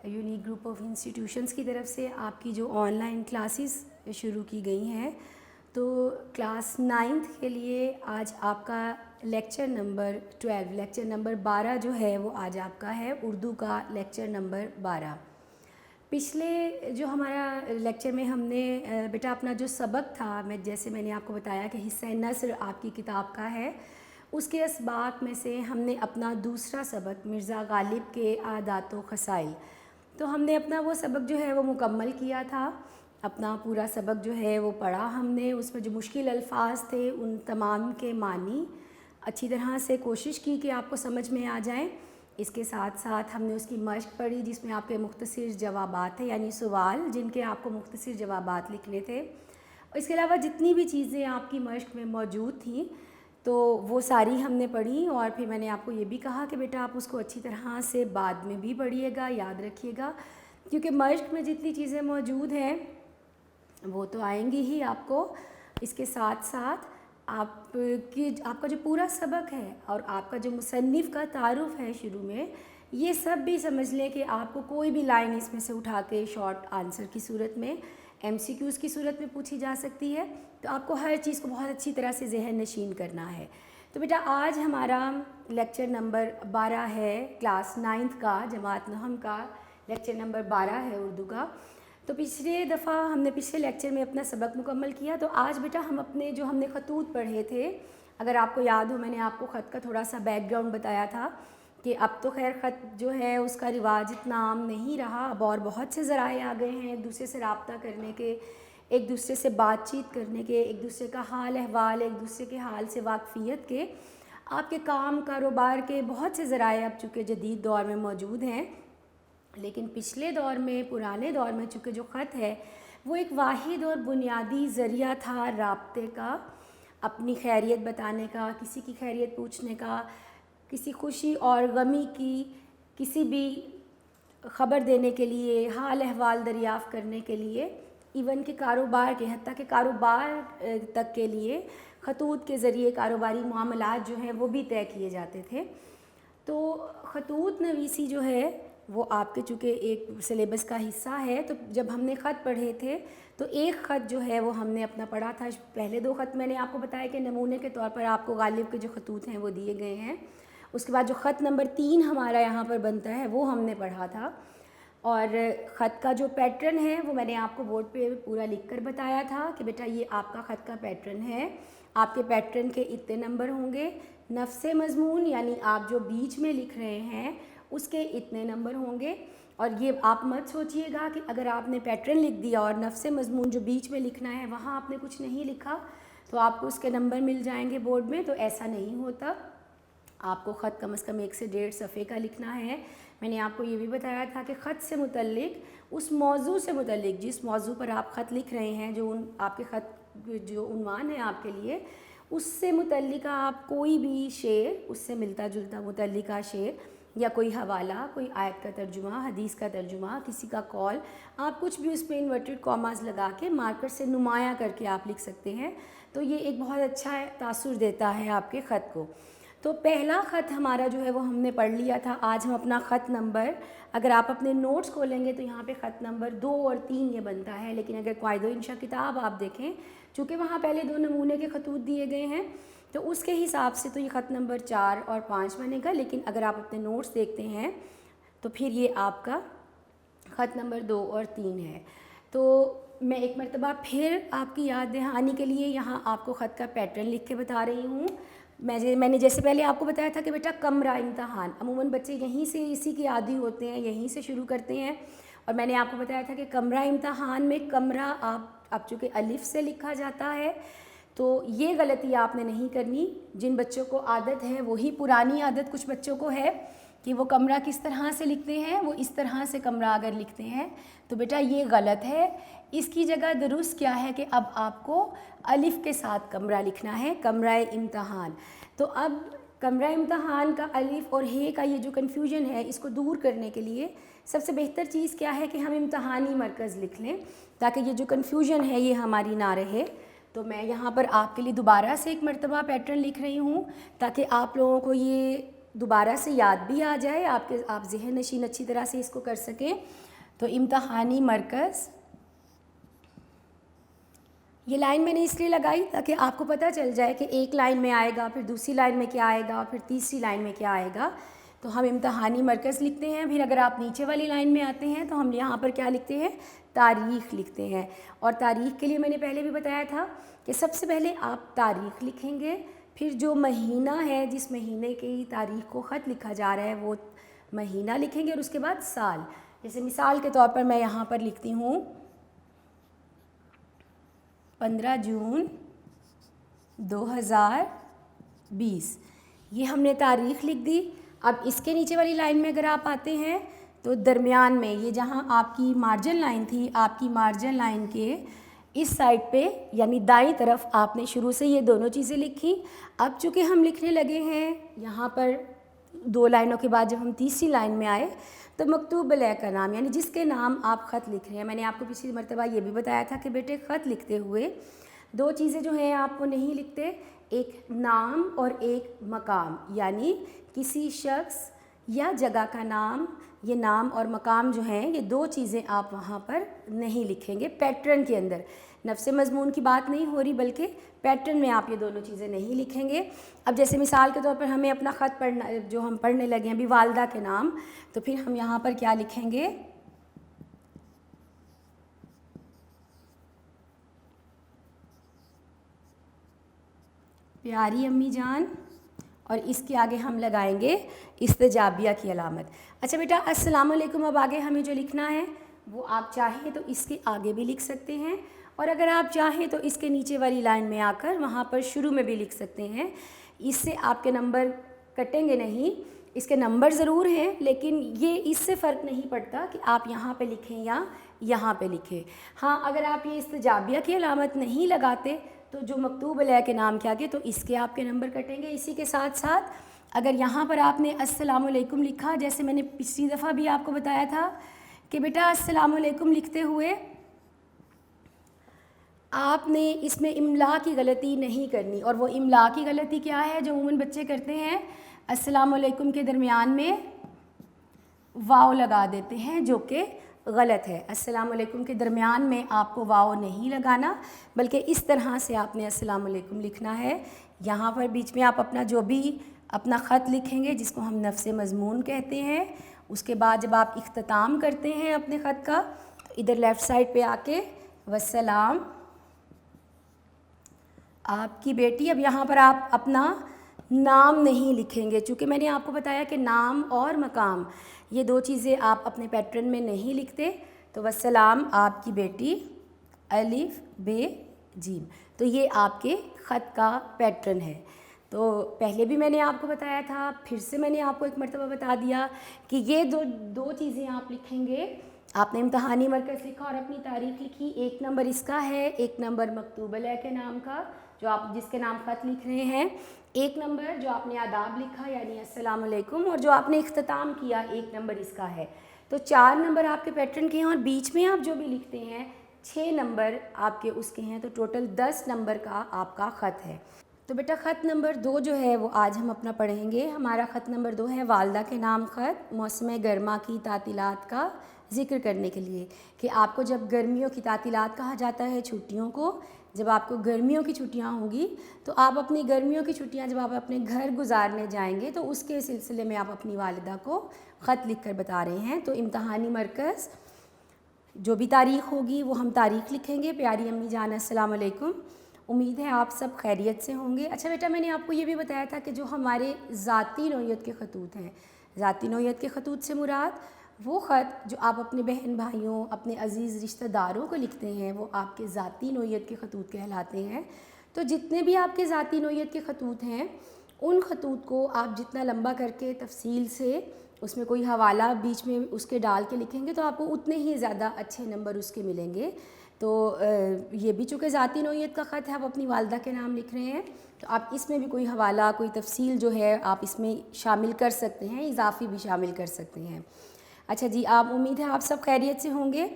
Unique group of institutions کی طرف سے آپ کی جو آن لائن کلاسز شروع کی گئی ہیں، تو کلاس 9th کے لیے آج آپ کا لیکچر نمبر 12 جو ہے وہ آج آپ کا ہے، اردو کا لیکچر نمبر 12۔ پچھلے جو ہمارا لیکچر میں ہم نے بیٹا اپنا جو سبق تھا، جیسے میں نے آپ کو بتایا کہ حصہ نثر آپ کی کتاب کا ہے، اس کے اسباق میں سے ہم نے اپنا دوسرا سبق مرزا غالب کے عادات و خصائل، تو ہم نے اپنا وہ سبق جو ہے وہ مکمل کیا تھا۔ اپنا پورا سبق جو ہے وہ پڑھا ہم نے، اس میں جو مشکل الفاظ تھے ان تمام کے معنی اچھی طرح سے کوشش کی کہ آپ کو سمجھ میں آ جائیں۔ اس کے ساتھ ساتھ ہم نے اس کی مشق پڑھی جس میں آپ کے مختصر جوابات تھے، یعنی سوال جن کے آپ کو مختصر جوابات لکھنے تھے۔ اس کے علاوہ جتنی بھی چیزیں آپ کی مشق میں موجود تھیں تو وہ ساری ہم نے پڑھی، اور پھر میں نے آپ کو یہ بھی کہا کہ بیٹا آپ اس کو اچھی طرح سے بعد میں بھی پڑھیے گا، یاد رکھیے گا، کیونکہ مشق میں جتنی چیزیں موجود ہیں وہ تو آئیں گی ہی آپ کو۔ اس کے ساتھ ساتھ آپ کا جو پورا سبق ہے اور آپ کا جو مصنف کا تعارف ہے شروع میں، یہ سب بھی سمجھ لیں کہ آپ کو کوئی بھی لائن اس میں سے اٹھا کے شارٹ آنسر کی صورت میں، MCQs کی صورت میں پوچھی جا سکتی ہے، تو آپ کو ہر چیز کو بہت اچھی طرح سے ذہن نشین کرنا ہے۔ تو بیٹا آج ہمارا لیکچر نمبر 12 ہے، کلاس 9th کا، جماعت نہم کا لیکچر نمبر 12 ہے اردو کا۔ تو پچھلے دفعہ ہم نے پچھلے لیکچر میں اپنا سبق مکمل کیا، تو آج بیٹا ہم اپنے جو ہم نے خطوط پڑھے تھے، اگر آپ کو یاد ہو میں نے آپ کو خط کا تھوڑا سا بیک گراؤنڈ بتایا تھا کہ اب تو خیر خط جو ہے اس کا رواج اتنا عام نہیں رہا، اب اور بہت سے ذرائع آ گئے ہیں ایک دوسرے سے رابطہ کرنے کے، ایک دوسرے سے بات چیت کرنے کے، ایک دوسرے کا حال احوال، ایک دوسرے کے حال سے واقفیت کے، آپ کے کام کاروبار کے بہت سے ذرائع اب چونکہ جدید دور میں موجود ہیں۔ لیکن پچھلے دور میں، پرانے دور میں چونکہ جو خط ہے وہ ایک واحد اور بنیادی ذریعہ تھا رابطے کا، اپنی خیریت بتانے کا، کسی کی خیریت پوچھنے کا، کسی خوشی اور غمی کی کسی بھی خبر دینے کے لیے، حال احوال دریافت کرنے کے لیے، ایون کہ کاروبار کے، حتیٰ کہ کاروبار تک کے لیے خطوط کے ذریعے کاروباری معاملات جو ہیں وہ بھی طے کیے جاتے تھے۔ تو خطوط نویسی جو ہے وہ آپ کے چونکہ ایک سلیبس کا حصہ ہے، تو جب ہم نے خط پڑھے تھے تو ایک خط جو ہے وہ ہم نے اپنا پڑھا تھا، پہلے 2 خط میں نے آپ کو بتایا کہ نمونے کے طور پر آپ کو غالب کے جو خطوط ہیں وہ دیے گئے ہیں۔ اس کے بعد جو خط نمبر 3 ہمارا یہاں پر بنتا ہے وہ ہم نے پڑھا تھا، اور خط کا جو پیٹرن ہے وہ میں نے آپ کو بورڈ پہ پورا لکھ کر بتایا تھا کہ بیٹا یہ آپ کا خط کا پیٹرن ہے، آپ کے پیٹرن کے اتنے نمبر ہوں گے، نفس مضمون یعنی آپ جو بیچ میں لکھ رہے ہیں اس کے اتنے نمبر ہوں گے۔ اور یہ آپ مت سوچئے گا کہ اگر آپ نے پیٹرن لکھ دیا اور نفس مضمون جو بیچ میں لکھنا ہے وہاں آپ نے کچھ نہیں لکھا تو آپ کو اس کے نمبر مل جائیں گے بورڈ میں، تو ایسا نہیں ہوتا۔ آپ کو خط کم از کم 1 سے 1.5 صفحے کا لکھنا ہے۔ میں نے آپ کو یہ بھی بتایا تھا کہ خط سے متعلق اس موضوع سے متعلق، جس موضوع پر آپ خط لکھ رہے ہیں، جو آپ کے خط جو عنوان ہے آپ کے لیے، اس سے متعلقہ آپ کوئی بھی شعر، اس سے ملتا جلتا متعلقہ شعر یا کوئی حوالہ، کوئی آیت کا ترجمہ، حدیث کا ترجمہ، کسی کا قول، آپ کچھ بھی اس پہ انورٹڈ کاماز لگا کے مارکر سے نمایاں کر کے آپ لکھ سکتے ہیں، تو یہ ایک بہت اچھا تاثر دیتا ہے آپ کے خط کو۔ تو پہلا خط ہمارا جو ہے وہ ہم نے پڑھ لیا تھا۔ آج ہم اپنا خط نمبر، اگر آپ اپنے نوٹس کھولیں گے تو یہاں پہ خط نمبر 2 اور 3 یہ بنتا ہے، لیکن اگر قواعد و انشاء کتاب آپ دیکھیں، چونکہ وہاں پہلے 2 نمونے کے خطوط دیے گئے ہیں تو اس کے حساب سے تو یہ خط نمبر 4 اور 5 بنے گا، لیکن اگر آپ اپنے نوٹس دیکھتے ہیں تو پھر یہ آپ کا خط نمبر 2 اور 3 ہے۔ تو میں ایک مرتبہ پھر آپ کی یاد دہانی کے لیے یہاں آپ کو خط کا پیٹرن لکھ کے بتا رہی ہوں۔ میں نے جیسے پہلے آپ کو بتایا تھا کہ بیٹا کمرہ امتحان، عموماً بچے یہیں سے اسی کے عادی ہوتے ہیں، یہیں سے شروع کرتے ہیں، اور میں نے آپ کو بتایا تھا کہ کمرہ امتحان میں کمرہ اب چونکہ الف سے لکھا جاتا ہے تو یہ غلطی آپ نے نہیں کرنی۔ جن بچوں کو عادت ہے، وہی پرانی عادت کچھ بچوں کو ہے کہ وہ کمرہ کس طرح سے لکھتے ہیں، وہ اس طرح سے کمرہ اگر لکھتے ہیں تو بیٹا یہ غلط ہے۔ اس کی جگہ درست کیا ہے کہ اب آپ کو الف کے ساتھ کمرہ لکھنا ہے، کمرہ امتحان۔ تو اب کمرہ امتحان کا الف اور ہے کا یہ جو کنفیوژن ہے، اس کو دور کرنے کے لیے سب سے بہتر چیز کیا ہے کہ ہم امتحانی مرکز لکھ لیں تاکہ یہ جو کنفیوژن ہے یہ ہماری نہ رہے۔ تو میں یہاں پر آپ کے لیے دوبارہ سے ایک مرتبہ پیٹرن لکھ رہی ہوں تاکہ آپ لوگوں کو یہ دوبارہ سے یاد بھی آ جائے، آپ ذہن نشین اچھی طرح سے اس کو کر سکیں. تو امتحانی مرکز، یہ لائن میں نے اس لیے لگائی تاکہ آپ کو پتہ چل جائے کہ ایک لائن میں آئے گا، پھر دوسری لائن میں کیا آئے گا، پھر تیسری لائن میں کیا آئے گا. تو ہم امتحانی مرکز لکھتے ہیں. پھر اگر آپ نیچے والی لائن میں آتے ہیں تو ہم یہاں پر کیا لکھتے ہیں؟ تاریخ لکھتے ہیں. اور تاریخ کے لیے میں نے پہلے بھی بتایا تھا کہ سب سے پہلے آپ تاریخ لکھیں گے، پھر جو مہینہ ہے، جس مہینے کی تاریخ کو خط لکھا جا رہا ہے وہ مہینہ لکھیں گے، اور اس کے بعد سال. جیسے مثال کے طور پر میں یہاں پر لکھتی ہوں 15 جون 2020. یہ ہم نے تاریخ لکھ دی. اب اس کے نیچے والی لائن میں اگر آپ آتے ہیں تو درمیان میں یہ جہاں آپ کی مارجن لائن تھی، آپ کی مارجن لائن کے اس سائڈ پہ یعنی دائیں طرف آپ نے شروع سے یہ دونوں چیزیں لکھی. اب چونکہ ہم لکھنے لگے ہیں یہاں پر 2 لائنوں کے بعد جب ہم تیسری لائن میں آئے تو مکتوب علیہ کا نام یعنی جس کے نام آپ خط لکھ رہے ہیں. میں نے آپ کو پچھلی مرتبہ یہ بھی بتایا تھا کہ بیٹے خط لکھتے ہوئے 2 چیزیں جو ہیں آپ کو نہیں لکھتے، ایک نام اور ایک مقام. یعنی کسی شخص یا جگہ کا نام، یہ نام اور مقام جو ہیں یہ 2 چیزیں آپ وہاں پر نہیں لکھیں گے. پیٹرن کے اندر نفس مضمون کی بات نہیں ہو رہی بلکہ پیٹرن میں آپ یہ دونوں چیزیں نہیں لکھیں گے. اب جیسے مثال کے طور پر ہمیں اپنا خط پڑھنا، جو ہم پڑھنے لگے ہیں ابھی والدہ کے نام، تو پھر ہم یہاں پر کیا لکھیں گے؟ پیاری امی جان، اور اس کے آگے ہم لگائیں گے استجابیہ کی علامت. اچھا بیٹا، السلام علیکم اب آگے ہمیں جو لکھنا ہے وہ آپ چاہیں تو اس کے آگے بھی لکھ سکتے ہیں، اور اگر آپ چاہیں تو اس کے نیچے والی لائن میں آ کر وہاں پر شروع میں بھی لکھ سکتے ہیں. اس سے آپ کے نمبر کٹیں گے نہیں. اس کے نمبر ضرور ہیں لیکن یہ اس سے فرق نہیں پڑتا کہ آپ یہاں پہ لکھیں یا یہاں پہ لکھیں. ہاں، اگر آپ یہ استجابیہ کی علامت نہیں لگاتے تو جو مکتوب علیہ کے نام کے آگے تو اس کے آپ کے نمبر کٹیں گے. اسی کے ساتھ ساتھ اگر یہاں پر آپ نے السلام علیکم لکھا، جیسے میں نے پچھلی دفعہ بھی آپ کو بتایا تھا کہ بیٹا السلام علیکم لکھتے ہوئے آپ نے اس میں املا کی غلطی نہیں کرنی. اور وہ املا کی غلطی کیا ہے جو عموماً بچے کرتے ہیں؟ السلام علیکم کے درمیان میں واو لگا دیتے ہیں، جو کہ غلط ہے. السلام علیکم کے درمیان میں آپ کو واو نہیں لگانا بلکہ اس طرح سے آپ نے السلام علیکم لکھنا ہے. یہاں پر بیچ میں آپ اپنا جو بھی اپنا خط لکھیں گے جس کو ہم نفس مضمون کہتے ہیں، اس کے بعد جب آپ اختتام کرتے ہیں اپنے خط کا تو ادھر لیفٹ سائڈ پہ آ کے والسلام آپ کی بیٹی. اب یہاں پر آپ اپنا نام نہیں لکھیں گے چونکہ میں نے آپ کو بتایا کہ نام اور مقام یہ 2 چیزیں آپ اپنے پیٹرن میں نہیں لکھتے. تو والسلام آپ کی بیٹی الف ب جیم، تو یہ آپ کے خط کا پیٹرن ہے. تو پہلے بھی میں نے آپ کو بتایا تھا، پھر سے میں نے آپ کو ایک مرتبہ بتا دیا کہ یہ دو چیزیں آپ لکھیں گے. آپ نے امتحانی مرکز لکھا اور اپنی تاریخ لکھی. 1 نمبر اس کا ہے، 1 نمبر مکتوب علیہ کے نام کا جو آپ جس کے نام خط لکھ رہے ہیں، 1 نمبر جو آپ نے آداب لکھا یعنی السلام علیکم، اور جو آپ نے اختتام کیا 1 نمبر اس کا ہے. تو 4 نمبر آپ کے پیٹرن کے ہیں، اور بیچ میں آپ جو بھی لکھتے ہیں 6 نمبر آپ کے اس کے ہیں. تو ٹوٹل 10 نمبر کا آپ کا خط ہے. تو بیٹا خط نمبر 2 جو ہے وہ آج ہم اپنا پڑھیں گے. ہمارا خط نمبر 2 ہے والدہ کے نام خط موسم گرما کی تعطیلات کا ذکر کرنے کے لیے کہ آپ کو جب گرمیوں کی تعطیلات کہا جاتا ہے چھٹیوں کو، جب آپ کو گرمیوں کی چھٹیاں ہوں گی تو آپ اپنی گرمیوں کی چھٹیاں جب آپ اپنے گھر گزارنے جائیں گے تو اس کے سلسلے میں آپ اپنی والدہ کو خط لکھ کر بتا رہے ہیں. تو امتحانی مرکز جو بھی تاریخ ہوگی وہ ہم تاریخ لکھیں گے. پیاری امی جان السلام علیکم، امید ہے آپ سب خیریت سے ہوں گے. اچھا بیٹا، میں نے آپ کو یہ بھی بتایا تھا کہ جو ہمارے ذاتی نوعیت کے خطوط ہیں، ذاتی نوعیت کے خطوط سے مراد وہ خط جو آپ اپنے بہن بھائیوں، اپنے عزیز رشتہ داروں کو لکھتے ہیں وہ آپ کے ذاتی نوعیت کے خطوط کہلاتے ہیں. تو جتنے بھی آپ کے ذاتی نوعیت کے خطوط ہیں ان خطوط کو آپ جتنا لمبا کر کے تفصیل سے اس میں کوئی حوالہ بیچ میں اس کے ڈال کے لکھیں گے تو آپ کو اتنے ہی زیادہ اچھے نمبر اس کے ملیں گے. تو یہ بھی چونکہ ذاتی نوعیت کا خط ہے، آپ اپنی والدہ کے نام لکھ رہے ہیں تو آپ اس میں بھی کوئی حوالہ، کوئی تفصیل جو ہے آپ اس میں شامل کر سکتے ہیں، اضافی بھی شامل کر سکتے ہیں. اچھا جی، آپ امید ہے آپ سب خیریت سے ہوں گے.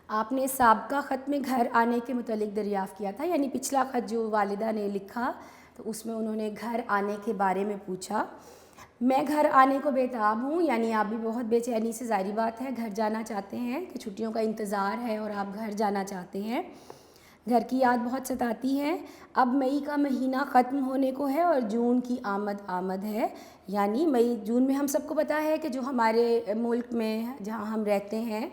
آپ نے سابقہ خط میں گھر آنے کے متعلق دریافت کیا تھا، یعنی پچھلا خط جو والدہ نے لکھا تو اس میں انہوں نے گھر آنے کے بارے میں پوچھا. میں گھر آنے کو بیتاب ہوں، یعنی آپ بھی بہت بے چینی سے، ظاہری بات ہے، گھر جانا چاہتے ہیں کہ چھٹیوں کا انتظار ہے اور آپ گھر جانا چاہتے ہیں۔ گھر کی یاد بہت ستاتی ہے۔ اب مئی کا مہینہ ختم ہونے کو ہے اور جون کی آمد ہے، یعنی مئی جون میں ہم سب کو پتہ ہے کہ جو ہمارے ملک میں جہاں ہم رہتے ہیں،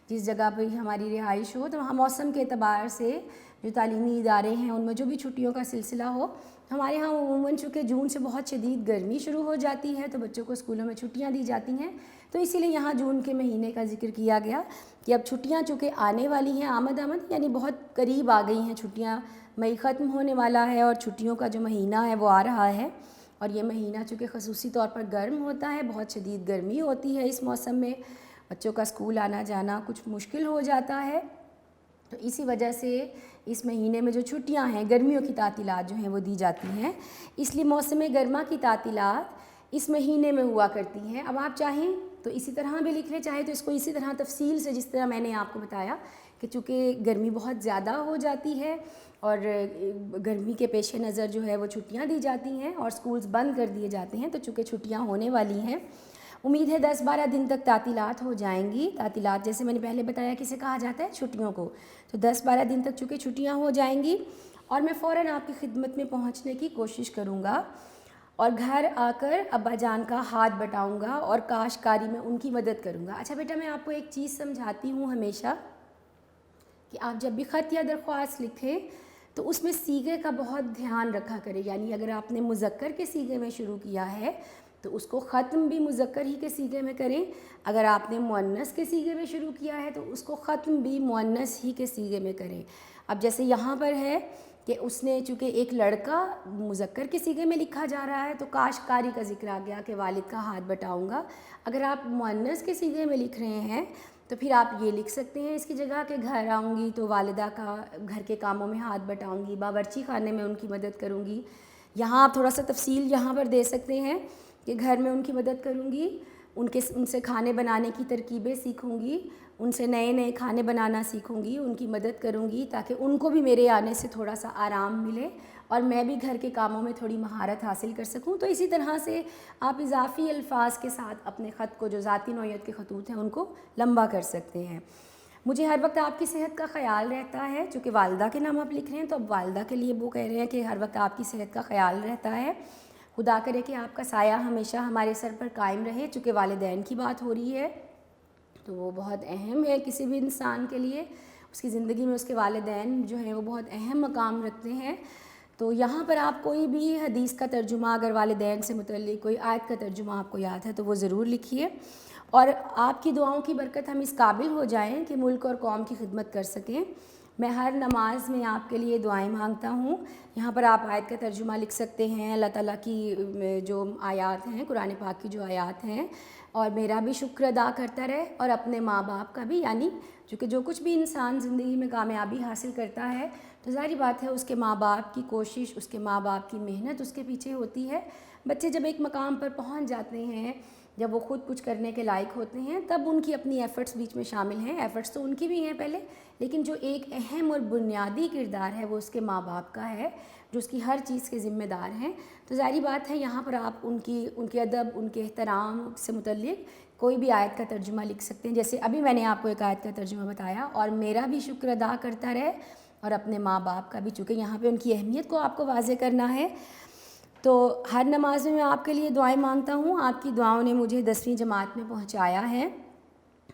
جس جگہ پہ ہماری رہائش ہو، تو وہاں موسم کے اعتبار سے جو تعلیمی ادارے ہیں ان میں جو بھی چھٹیوں کا سلسلہ ہو، ہمارے ہاں عموماً چونکہ جون سے بہت شدید گرمی شروع ہو جاتی ہے تو بچوں کو اسکولوں میں چھٹیاں دی جاتی ہیں، تو اسی لیے یہاں جون کے مہینے کا ذکر کیا گیا کہ اب چھٹیاں چونکہ آنے والی ہیں، آمد یعنی بہت قریب آ گئی ہیں چھٹیاں، مئی ختم ہونے والا ہے اور چھٹیوں کا جو مہینہ ہے وہ آ رہا ہے، اور یہ مہینہ چونکہ خصوصی طور پر گرم ہوتا ہے، بہت شدید گرمی ہوتی ہے اس موسم میں، بچوں کا اسکول آنا جانا کچھ مشکل ہو جاتا ہے، تو اسی وجہ سے اس مہینے میں جو چھٹیاں ہیں، گرمیوں کی تعطیلات جو ہیں وہ دی جاتی ہیں، اس لیے موسم گرما کی تعطیلات اس مہینے میں ہوا کرتی ہیں۔ اب آپ چاہیں تو اسی طرح بھی لکھ لیں، چاہے تو اس کو اسی طرح تفصیل سے جس طرح میں نے آپ کو بتایا کہ چونکہ گرمی بہت زیادہ ہو جاتی ہے اور گرمی کے پیش نظر جو ہے وہ چھٹیاں دی جاتی ہیں اور سکولز بند کر دیے جاتے ہیں، تو چونکہ چھٹیاں ہونے والی ہیں، امید ہے 10-12 دن تک تعطیلات ہو جائیں گی۔ تعطیلات جیسے میں نے پہلے بتایا کسے کہا جاتا ہے، چھٹیوں کو، تو 10-12 دن تک چونکہ چھٹیاں ہو جائیں گی اور میں فوراً آپ کی خدمت میں پہنچنے کی کوشش کروں گا اور گھر آ کر ابا جان کا ہاتھ بٹاؤں گا اور کاشتکاری میں ان کی مدد کروں گا۔ اچھا بیٹا، میں آپ کو ایک چیز سمجھاتی ہوں ہمیشہ کہ آپ جب بھی خط یا درخواست لکھیں تو اس میں صیغے کا بہت دھیان رکھا کریں، یعنی اگر آپ نے مذکر کے صیغے میں شروع کیا ہے تو اس کو ختم بھی مذکر ہی کے صیغے میں کریں، اگر آپ نے مؤنث کے صیغے میں شروع کیا ہے تو اس کو ختم بھی مؤنث ہی کے صیغے میں کریں۔ اب جیسے یہاں پر ہے کہ اس نے چونکہ ایک لڑکا مذکر کے صیغے میں لکھا جا رہا ہے تو کاشتکاری کا ذکر آ گیا کہ والد کا ہاتھ بٹاؤں گا۔ اگر آپ مؤنث کے صیغے میں لکھ رہے ہیں تو پھر آپ یہ لکھ سکتے ہیں اس کی جگہ کہ گھر آؤں گی تو والدہ کا گھر کے کاموں میں ہاتھ بٹاؤں گی، باورچی خانے میں ان کی مدد کروں گی۔ یہاں آپ تھوڑا سا تفصیل یہاں پر دے سکتے ہیں کہ گھر میں ان کی مدد کروں گی، ان سے کھانے بنانے کی ترکیبیں سیکھوں گی، ان سے نئے نئے کھانے بنانا سیکھوں گی، ان کی مدد کروں گی تاکہ ان کو بھی میرے آنے سے تھوڑا سا آرام ملے اور میں بھی گھر کے کاموں میں تھوڑی مہارت حاصل کر سکوں۔ تو اسی طرح سے آپ اضافی الفاظ کے ساتھ اپنے خط کو جو ذاتی نوعیت کے خطوط ہیں ان کو لمبا کر سکتے ہیں۔ مجھے ہر وقت آپ کی صحت کا خیال رہتا ہے، چونکہ والدہ کے نام آپ لکھ رہے ہیں تو اب والدہ کے لیے وہ کہہ رہے ہیں کہ ہر وقت آپ کی صحت کا خیال رہتا ہے، خدا کرے کہ آپ کا سایہ ہمیشہ ہمارے سر پر قائم رہے، چونکہ والدین کی بات ہو رہی ہے تو وہ بہت اہم ہے کسی بھی انسان کے لیے، اس کی زندگی میں اس کے والدین جو ہیں وہ بہت اہم مقام رکھتے ہیں۔ تو یہاں پر آپ کوئی بھی حدیث کا ترجمہ، اگر والدین سے متعلق کوئی آیت کا ترجمہ آپ کو یاد ہے تو وہ ضرور لکھیے، اور آپ کی دعاؤں کی برکت ہم اس قابل ہو جائیں کہ ملک اور قوم کی خدمت کر سکیں۔ میں ہر نماز میں آپ کے لیے دعائیں مانگتا ہوں۔ یہاں پر آپ آیت کا ترجمہ لکھ سکتے ہیں، اللہ تعالیٰ کی جو آیات ہیں، قرآن پاک کی جو آیات ہیں، اور میرا بھی شکر ادا کرتا رہے اور اپنے ماں باپ کا بھی، یعنی چونکہ جو کچھ بھی انسان زندگی میں کامیابی حاصل کرتا ہے تو ظاہری بات ہے اس کے ماں باپ کی کوشش، اس کے ماں باپ کی محنت اس کے پیچھے ہوتی ہے۔ بچے جب ایک مقام پر پہنچ جاتے ہیں، جب وہ خود کچھ کرنے کے لائق ہوتے ہیں، تب ان کی اپنی ایفرٹس بیچ میں شامل ہیں، ایفرٹس تو ان کی بھی ہیں پہلے، لیکن جو ایک اہم اور بنیادی کردار ہے وہ اس کے ماں باپ کا ہے جو اس کی ہر چیز کے ذمہ دار ہیں۔ تو ظاہری بات ہے یہاں پر آپ ان کے ادب، ان کے احترام سے متعلق کوئی بھی آیت کا ترجمہ لکھ سکتے ہیں، جیسے ابھی میں نے آپ کو ایک آیت کا ترجمہ بتایا، اور میرا بھی شکر ادا کرتا رہے اور اپنے ماں باپ کا بھی، چونکہ یہاں پہ ان کی اہمیت کو آپ کو واضح کرنا ہے۔ تو ہر نماز میں آپ کے لیے دعائیں مانگتا ہوں، آپ کی دعاؤں نے مجھے 10ویں جماعت میں پہنچایا ہے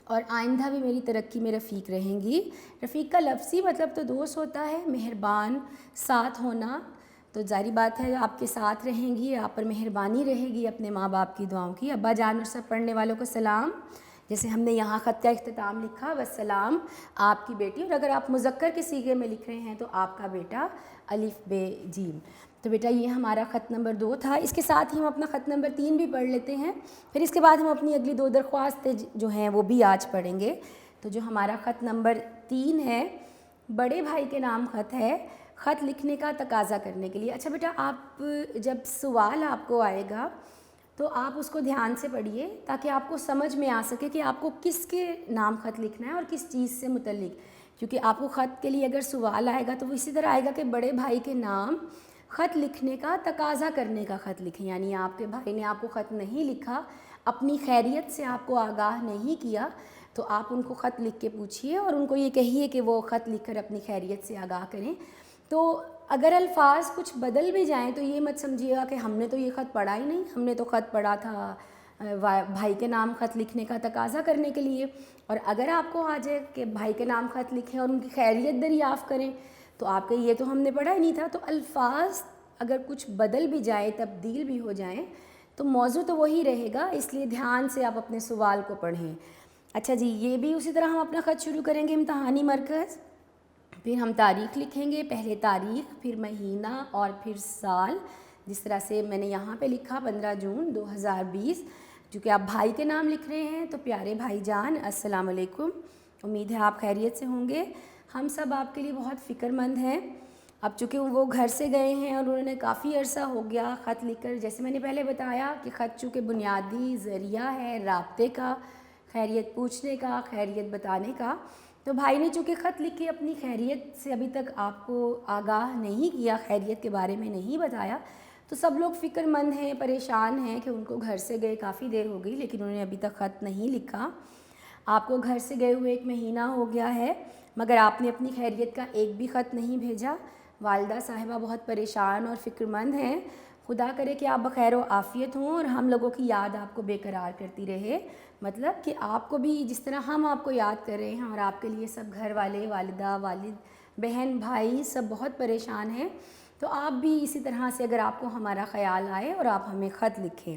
اور آئندہ بھی میری ترقی میں رفیق رہیں گی۔ رفیق کا لفظی مطلب تو دوست ہوتا ہے، مہربان، ساتھ ہونا، تو ظاہری بات ہے آپ کے ساتھ رہیں گی، آپ پر مہربانی رہے گی اپنے ماں باپ کی دعاؤں کی۔ ابا جان اور سب پڑھنے والوں کو سلام، جیسے ہم نے یہاں خط کا اختتام لکھا، والسلام آپ کی بیٹی، اور اگر آپ مذکر کے صیغے میں لکھ رہے ہیں تو آپ کا بیٹا، الف ب جیم۔ تو بیٹا یہ ہمارا خط نمبر 2 تھا، اس کے ساتھ ہی ہم اپنا خط نمبر 3 بھی پڑھ لیتے ہیں، پھر اس کے بعد ہم اپنی اگلی 2 درخواستیں جو ہیں وہ بھی آج پڑھیں گے۔ تو جو ہمارا خط نمبر 3 ہے، بڑے بھائی کے نام خط ہے، خط لکھنے کا تقاضا کرنے کے لیے۔ اچھا بیٹا، آپ جب سوال آپ کو آئے گا تو آپ اس کو دھیان سے پڑھیے تاکہ آپ کو سمجھ میں آ سکے کہ آپ کو کس کے نام خط لکھنا ہے اور کس چیز سے متعلق، کیونکہ آپ کو خط کے لیے اگر سوال آئے گا تو وہ اسی طرح آئے گا کہ بڑے بھائی کے نام خط لکھنے کا تقاضا کرنے کا خط لکھیں، یعنی آپ کے بھائی نے آپ کو خط نہیں لکھا، اپنی خیریت سے آپ کو آگاہ نہیں کیا، تو آپ ان کو خط لکھ کے پوچھیے اور ان کو یہ کہیے کہ وہ خط لکھ کر اپنی خیریت سے آگاہ کریں۔ تو اگر الفاظ کچھ بدل بھی جائیں تو یہ مت سمجھیے گا کہ ہم نے تو یہ خط پڑھا ہی نہیں، ہم نے تو خط پڑھا تھا بھائی کے نام خط لکھنے کا تقاضا کرنے کے لیے، اور اگر آپ کو آ جائے کہ بھائی کے نام خط لکھیں اور ان کی خیریت دریافت کریں تو آپ کے یہ تو ہم نے پڑھا ہی نہیں تھا۔ تو الفاظ اگر کچھ بدل بھی جائیں، تبدیل بھی ہو جائیں، تو موضوع تو وہی رہے گا، اس لیے دھیان سے آپ اپنے سوال کو پڑھیں۔ اچھا جی، یہ بھی اسی طرح ہم اپنا خط شروع کریں گے امتحانی مرکز، پھر ہم تاریخ لکھیں گے، پہلے تاریخ، پھر مہینہ اور پھر سال، جس طرح سے میں نے یہاں پہ لکھا 15 جون 2020۔ چونکہ آپ بھائی کے نام لکھ رہے ہیں تو پیارے بھائی جان السلام علیکم، امید ہے آپ خیریت سے ہوں گے۔ ہم سب آپ کے لیے بہت فکر مند ہیں۔ اب چونکہ وہ گھر سے گئے ہیں اور انہوں نے کافی عرصہ ہو گیا خط لکھ کر، جیسے میں نے پہلے بتایا کہ خط چونکہ بنیادی ذریعہ ہے رابطے کا، خیریت پوچھنے کا، خیریت بتانے کا، تو بھائی نے چونکہ خط لکھ کے اپنی خیریت سے ابھی تک آپ کو آگاہ نہیں کیا، خیریت کے بارے میں نہیں بتایا، تو سب لوگ فکر مند ہیں، پریشان ہیں کہ ان کو گھر سے گئے کافی دیر ہو گئی لیکن انہوں نے ابھی تک خط نہیں لکھا۔ آپ کو گھر سے گئے ہوئے 1 مہینہ ہو گیا ہے مگر آپ نے اپنی خیریت کا ایک بھی خط نہیں بھیجا۔ والدہ صاحبہ بہت پریشان اور فکر مند ہیں۔ خدا کرے کہ آپ بخیر و عافیت ہوں اور ہم لوگوں کی یاد آپ کو بے قرار کرتی رہے، مطلب کہ آپ کو بھی جس طرح ہم آپ کو یاد کر رہے ہیں اور آپ کے لیے سب گھر والے، والدہ، والد، بہن، بھائی سب بہت پریشان ہیں، تو آپ بھی اسی طرح سے اگر آپ کو ہمارا خیال آئے اور آپ ہمیں خط لکھیں۔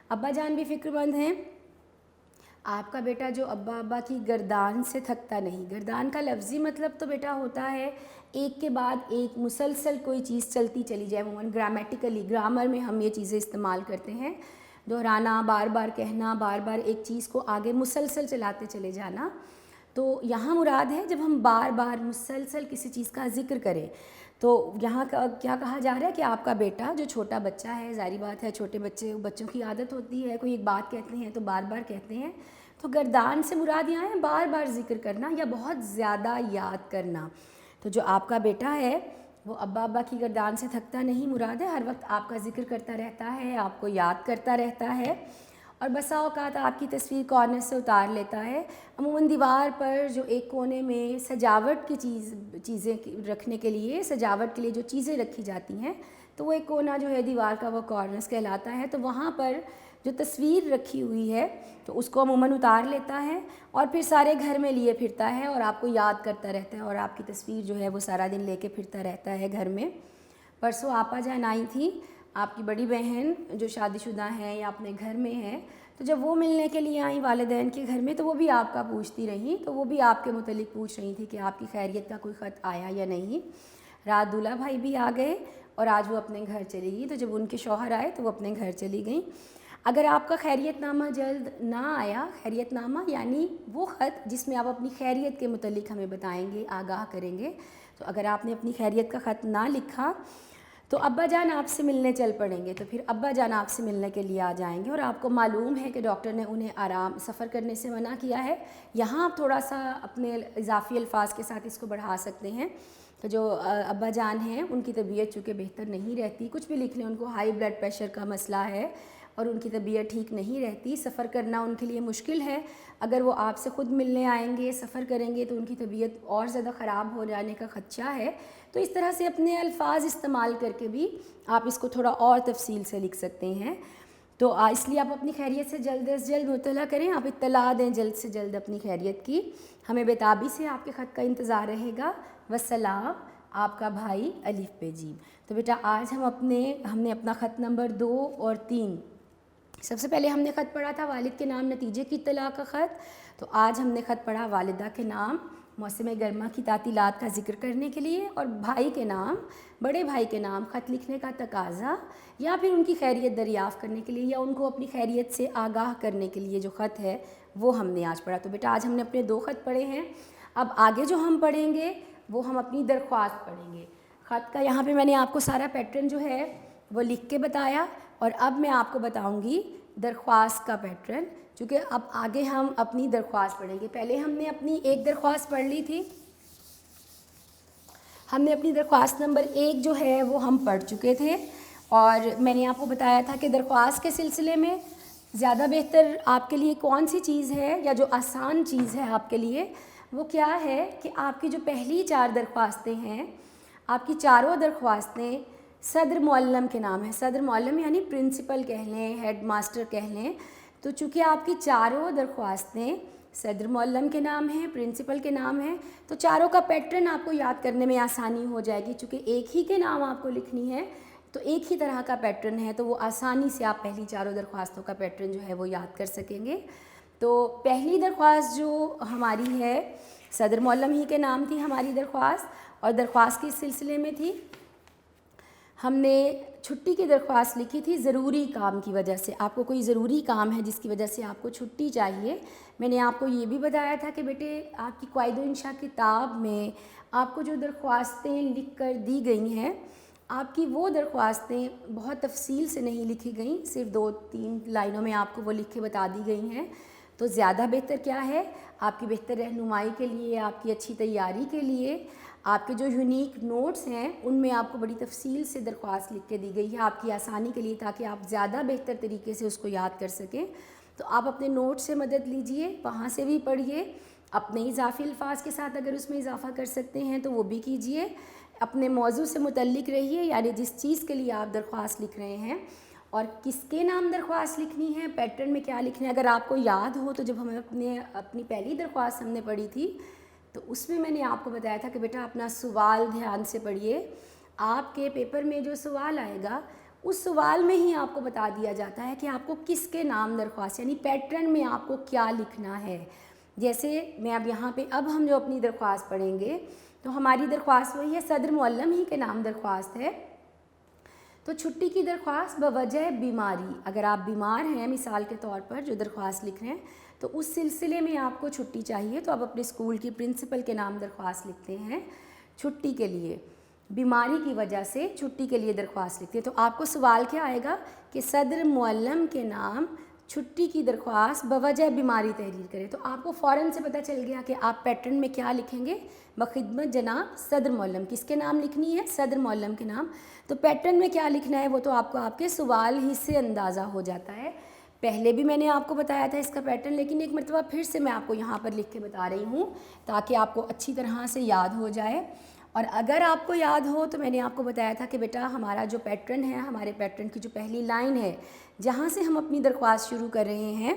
ابا جان بھی فکر مند ہیں۔ آپ کا بیٹا جو ابا کی گردان سے تھکتا نہیں، گردان کا لفظی مطلب تو بیٹا ہوتا ہے ایک کے بعد ایک مسلسل کوئی چیز چلتی چلی جائے، عموماً گرامیٹیکلی، گرامر میں ہم یہ چیزیں استعمال کرتے ہیں، دہرانا، بار بار کہنا، بار بار ایک چیز کو آگے مسلسل چلاتے چلے جانا۔ تو یہاں مراد ہے جب ہم بار بار مسلسل کسی چیز کا ذکر کریں، تو یہاں کیا کہا جا رہا ہے کہ آپ کا بیٹا جو چھوٹا بچہ ہے، ظاہری بات ہے چھوٹے بچوں کی عادت ہوتی ہے، کوئی ایک بات کہتے ہیں تو بار بار کہتے ہیں، تو گردان سے مراد یہاں ہے بار بار ذکر کرنا یا بہت زیادہ یاد کرنا۔ تو جو آپ کا بیٹا ہے وہ ابا کی گردان سے تھکتا نہیں مراد ہے، ہر وقت آپ کا ذکر کرتا رہتا ہے، آپ کو یاد کرتا رہتا ہے، اور بسا اوقات آپ کی تصویر کارنر سے اتار لیتا ہے۔ عموماً دیوار پر جو ایک کونے میں سجاوٹ کی چیزیں رکھنے کے لیے، سجاوٹ کے لیے جو چیزیں رکھی جاتی ہیں، تو وہ ایک کونا جو ہے دیوار کا وہ کارنرز کہلاتا ہے، تو وہاں پر جو تصویر رکھی ہوئی ہے تو اس کو عموماً اتار لیتا ہے اور پھر سارے گھر میں لیے پھرتا ہے اور آپ کو یاد کرتا رہتا ہے اور آپ کی تصویر جو ہے وہ سارا دن لے کے پھرتا رہتا ہے گھر میں۔ پرسوں آپا جان آئی تھیں، آپ کی بڑی بہن جو شادی شدہ ہیں یا اپنے گھر میں ہیں، تو جب وہ ملنے کے لیے آئیں والدین کے گھر میں تو وہ بھی آپ کا پوچھتی رہیں، تو وہ بھی آپ کے متعلق پوچھ رہی تھی کہ آپ کی خیریت کا کوئی خط آیا یا نہیں۔ رات دولہا بھائی بھی آ گئے اور آج وہ اپنے گھر چلی گئی، تو جب ان کے شوہر آئے تو وہ اپنے گھر چلی گئیں۔ اگر آپ کا خیریت نامہ جلد نہ آیا، خیریت نامہ یعنی وہ خط جس میں آپ اپنی خیریت کے متعلق ہمیں بتائیں گے، آگاہ کریں گے، تو اگر آپ نے اپنی خیریت کا خط نہ لکھا تو ابا جان آپ سے ملنے چل پڑیں گے، تو پھر ابا جان آپ سے ملنے کے لیے آ جائیں گے، اور آپ کو معلوم ہے کہ ڈاکٹر نے انہیں سفر کرنے سے منع کیا ہے۔ یہاں آپ تھوڑا سا اپنے اضافی الفاظ کے ساتھ اس کو بڑھا سکتے ہیں کہ جو ابا جان ہیں ان کی طبیعت چونکہ بہتر نہیں رہتی، کچھ بھی لکھ لیں، ان کو ہائی بلڈ پریشر کا مسئلہ ہے اور ان کی طبیعت ٹھیک نہیں رہتی، سفر کرنا ان کے لیے مشکل ہے۔ اگر وہ آپ سے خود ملنے آئیں گے، سفر کریں گے، تو ان کی طبیعت اور زیادہ خراب ہو جانے کا خدشہ ہے۔ تو اس طرح سے اپنے الفاظ استعمال کر کے بھی آپ اس کو تھوڑا اور تفصیل سے لکھ سکتے ہیں۔ تو اس لیے آپ اپنی خیریت سے جلد از جلد مطلع کریں، آپ اطلاع دیں جلد سے جلد اپنی خیریت کی، ہمیں بےتابی سے آپ کے خط کا انتظار رہے گا۔ والسلام، آپ کا بھائی الف پہ جیم۔ تو بیٹا آج ہم نے اپنا خط نمبر 2 اور 3، سب سے پہلے ہم نے خط پڑھا تھا والد کے نام نتیجے کی اطلاع کا خط، تو آج ہم نے خط پڑھا والدہ کے نام موسم گرما کی تعطیلات کا ذکر کرنے کے لیے، اور بھائی کے نام، بڑے بھائی کے نام خط لکھنے کا تقاضا یا پھر ان کی خیریت دریافت کرنے کے لیے یا ان کو اپنی خیریت سے آگاہ کرنے کے لیے جو خط ہے وہ ہم نے آج پڑھا۔ تو بیٹا آج ہم نے اپنے 2 خط پڑھے ہیں، اب آگے جو ہم پڑھیں گے وہ ہم اپنی درخواست پڑھیں گے۔ خط کا یہاں پہ میں نے آپ کو سارا پیٹرن جو ہے وہ لکھ کے بتایا، اور اب میں آپ کو بتاؤں گی درخواست کا پیٹرن، چونکہ اب آگے ہم اپنی درخواست پڑھیں گے۔ پہلے ہم نے اپنی ایک درخواست پڑھ لی تھی، ہم نے اپنی درخواست نمبر 1 جو ہے وہ ہم پڑھ چکے تھے، اور میں نے آپ کو بتایا تھا کہ درخواست کے سلسلے میں زیادہ بہتر آپ کے لیے کون سی چیز ہے، یا جو آسان چیز ہے آپ کے لیے وہ کیا ہے کہ آپ کی جو پہلی 4 درخواستیں ہیں، آپ کی چاروں درخواستیں صدر معلم کے نام ہیں. صدر معلم یعنی پرنسپل کہہ لیں، ہیڈ ماسٹر کہہ لیں. تو چونکہ آپ کی چاروں درخواستیں صدر معلم کے نام ہیں، پرنسپل کے نام ہیں، تو چاروں کا پیٹرن آپ کو یاد کرنے میں آسانی ہو جائے گی. چونکہ ایک ہی کے نام آپ کو لکھنی ہے تو ایک ہی طرح کا پیٹرن ہے، تو وہ آسانی سے آپ پہلی چاروں درخواستوں کا پیٹرن جو ہے وہ یاد کر سکیں گے. تو پہلی درخواست جو ہماری ہے صدر معلم ہی کے نام تھی ہماری درخواست، اور درخواست کے سلسلے میں تھی، ہم نے چھٹی کی درخواست لکھی تھی ضروری کام کی وجہ سے. آپ کو کوئی ضروری کام ہے جس کی وجہ سے آپ کو چھٹی چاہیے. میں نے آپ کو یہ بھی بتایا تھا کہ بیٹے آپ کی قواعد و انشاء کتاب میں آپ کو جو درخواستیں لکھ کر دی گئی ہیں، آپ کی وہ درخواستیں بہت تفصیل سے نہیں لکھی گئیں، صرف 2-3 لائنوں میں آپ کو وہ لکھ کے بتا دی گئی ہیں. تو زیادہ بہتر کیا ہے، آپ کی بہتر رہنمائی کے لیے، آپ کی اچھی تیاری کے لیے، آپ کے جو یونیک نوٹس ہیں ان میں آپ کو بڑی تفصیل سے درخواست لکھ کے دی گئی ہے آپ کی آسانی کے لیے، تاکہ آپ زیادہ بہتر طریقے سے اس کو یاد کر سکیں. تو آپ اپنے نوٹ سے مدد لیجئے، وہاں سے بھی پڑھیے، اپنے اضافی الفاظ کے ساتھ اگر اس میں اضافہ کر سکتے ہیں تو وہ بھی کیجئے. اپنے موضوع سے متعلق رہیے، یعنی جس چیز کے لیے آپ درخواست لکھ رہے ہیں اور کس کے نام درخواست لکھنی ہے، پیٹرن میں کیا لکھنا ہے. اگر آپ کو یاد ہو تو جب ہمیں اپنی پہلی درخواست ہم نے پڑھی تھی تو اس میں نے آپ کو بتایا تھا کہ بیٹا اپنا سوال دھیان سے پڑھیے. آپ کے پیپر میں جو سوال آئے گا اس سوال میں ہی آپ کو بتا دیا جاتا ہے کہ آپ کو کس کے نام درخواست، یعنی پیٹرن میں آپ کو کیا لکھنا ہے. جیسے میں اب یہاں پہ ہم جو اپنی درخواست پڑھیں گے تو ہماری درخواست وہی ہے، صدر معلم ہی کے نام درخواست ہے. تو چھٹی کی درخواست بوجہ بیماری، اگر آپ بیمار ہیں مثال کے طور پر جو درخواست لکھ رہے ہیں تو اس سلسلے میں آپ کو چھٹی چاہیے، تو آپ اپنے اسکول کی پرنسپل کے نام درخواست لکھتے ہیں چھٹی کے لیے، بیماری کی وجہ سے چھٹی کے لیے درخواست لکھتے ہیں. تو آپ کو سوال کیا آئے گا کہ صدر معلم کے نام چھٹی کی درخواست بوجہ بیماری تحریر کریں. تو آپ کو فوراً سے پتہ چل گیا کہ آپ پیٹرن میں کیا لکھیں گے، بخدمت جناب صدر معلم. کس کے نام لکھنی ہے؟ صدر معلم کے نام. تو پیٹرن میں کیا لکھنا ہے وہ تو آپ کو آپ کے سوال ہی سے اندازہ ہو جاتا ہے. پہلے بھی میں نے آپ کو بتایا تھا اس کا پیٹرن، لیکن ایک مرتبہ پھر سے میں آپ کو یہاں پر لکھ کے بتا رہی ہوں تاکہ آپ کو اچھی طرح سے یاد ہو جائے. اور اگر آپ کو یاد ہو تو میں نے آپ کو بتایا تھا کہ بیٹا ہمارا جو پیٹرن ہے، ہمارے پیٹرن کی جو پہلی لائن ہے جہاں سے ہم اپنی درخواست شروع کر رہے ہیں،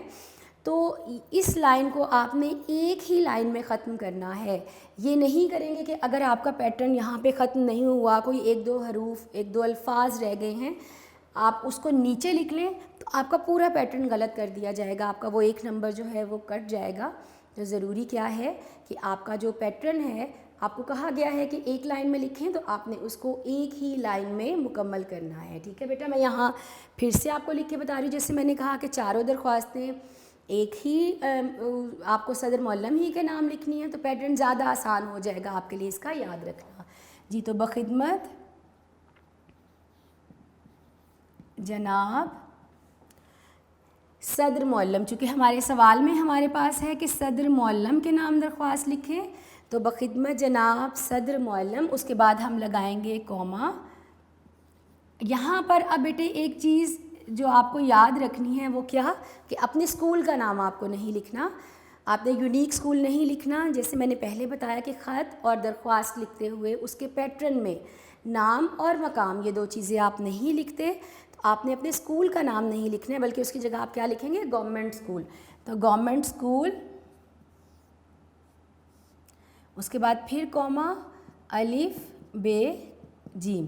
تو اس لائن کو آپ نے ایک ہی لائن میں ختم کرنا ہے. یہ نہیں کریں گے کہ اگر آپ کا پیٹرن یہاں پہ ختم نہیں ہوا، کوئی 1-2 حروف 1-2 الفاظ رہ گئے ہیں، آپ اس کو نیچے لکھ لیں تو آپ کا پورا پیٹرن غلط کر دیا جائے گا، آپ کا وہ 1 نمبر جو ہے وہ کٹ جائے گا. تو ضروری کیا ہے کہ آپ کا جو پیٹرن ہے، آپ کو کہا گیا ہے کہ ایک لائن میں لکھیں تو آپ نے اس کو ایک ہی لائن میں مکمل کرنا ہے. ٹھیک ہے بیٹا، میں یہاں پھر سے آپ کو لکھ کے بتا رہی ہوں. جیسے میں نے کہا کہ چاروں درخواستیں ایک ہی آپ کو صدر معلم ہی کے نام لکھنی ہے، تو پیٹرن زیادہ آسان ہو جائے گا آپ کے لیے اس کا یاد رکھنا. جی، تو بخدمت جناب صدر معلم، چونکہ ہمارے سوال میں ہمارے پاس ہے کہ صدر معلم کے نام درخواست لکھیں، تو بخدمت جناب صدر معلم، اس کے بعد ہم لگائیں گے کوما. یہاں پر اب بیٹے ایک چیز جو آپ کو یاد رکھنی ہے وہ کیا کہ اپنے اسکول کا نام آپ کو نہیں لکھنا، آپ نے یونیک اسکول نہیں لکھنا. جیسے میں نے پہلے بتایا کہ خط اور درخواست لکھتے ہوئے اس کے پیٹرن میں نام اور مقام یہ 2 چیزیں آپ نہیں لکھتے، تو آپ نے اپنے اسکول کا نام نہیں لکھنا ہے، بلکہ اس کی جگہ آپ کیا لکھیں گے؟ Government school. تو گورنمنٹ اسکول، اس کے بعد پھر کوما، الف بے جیم.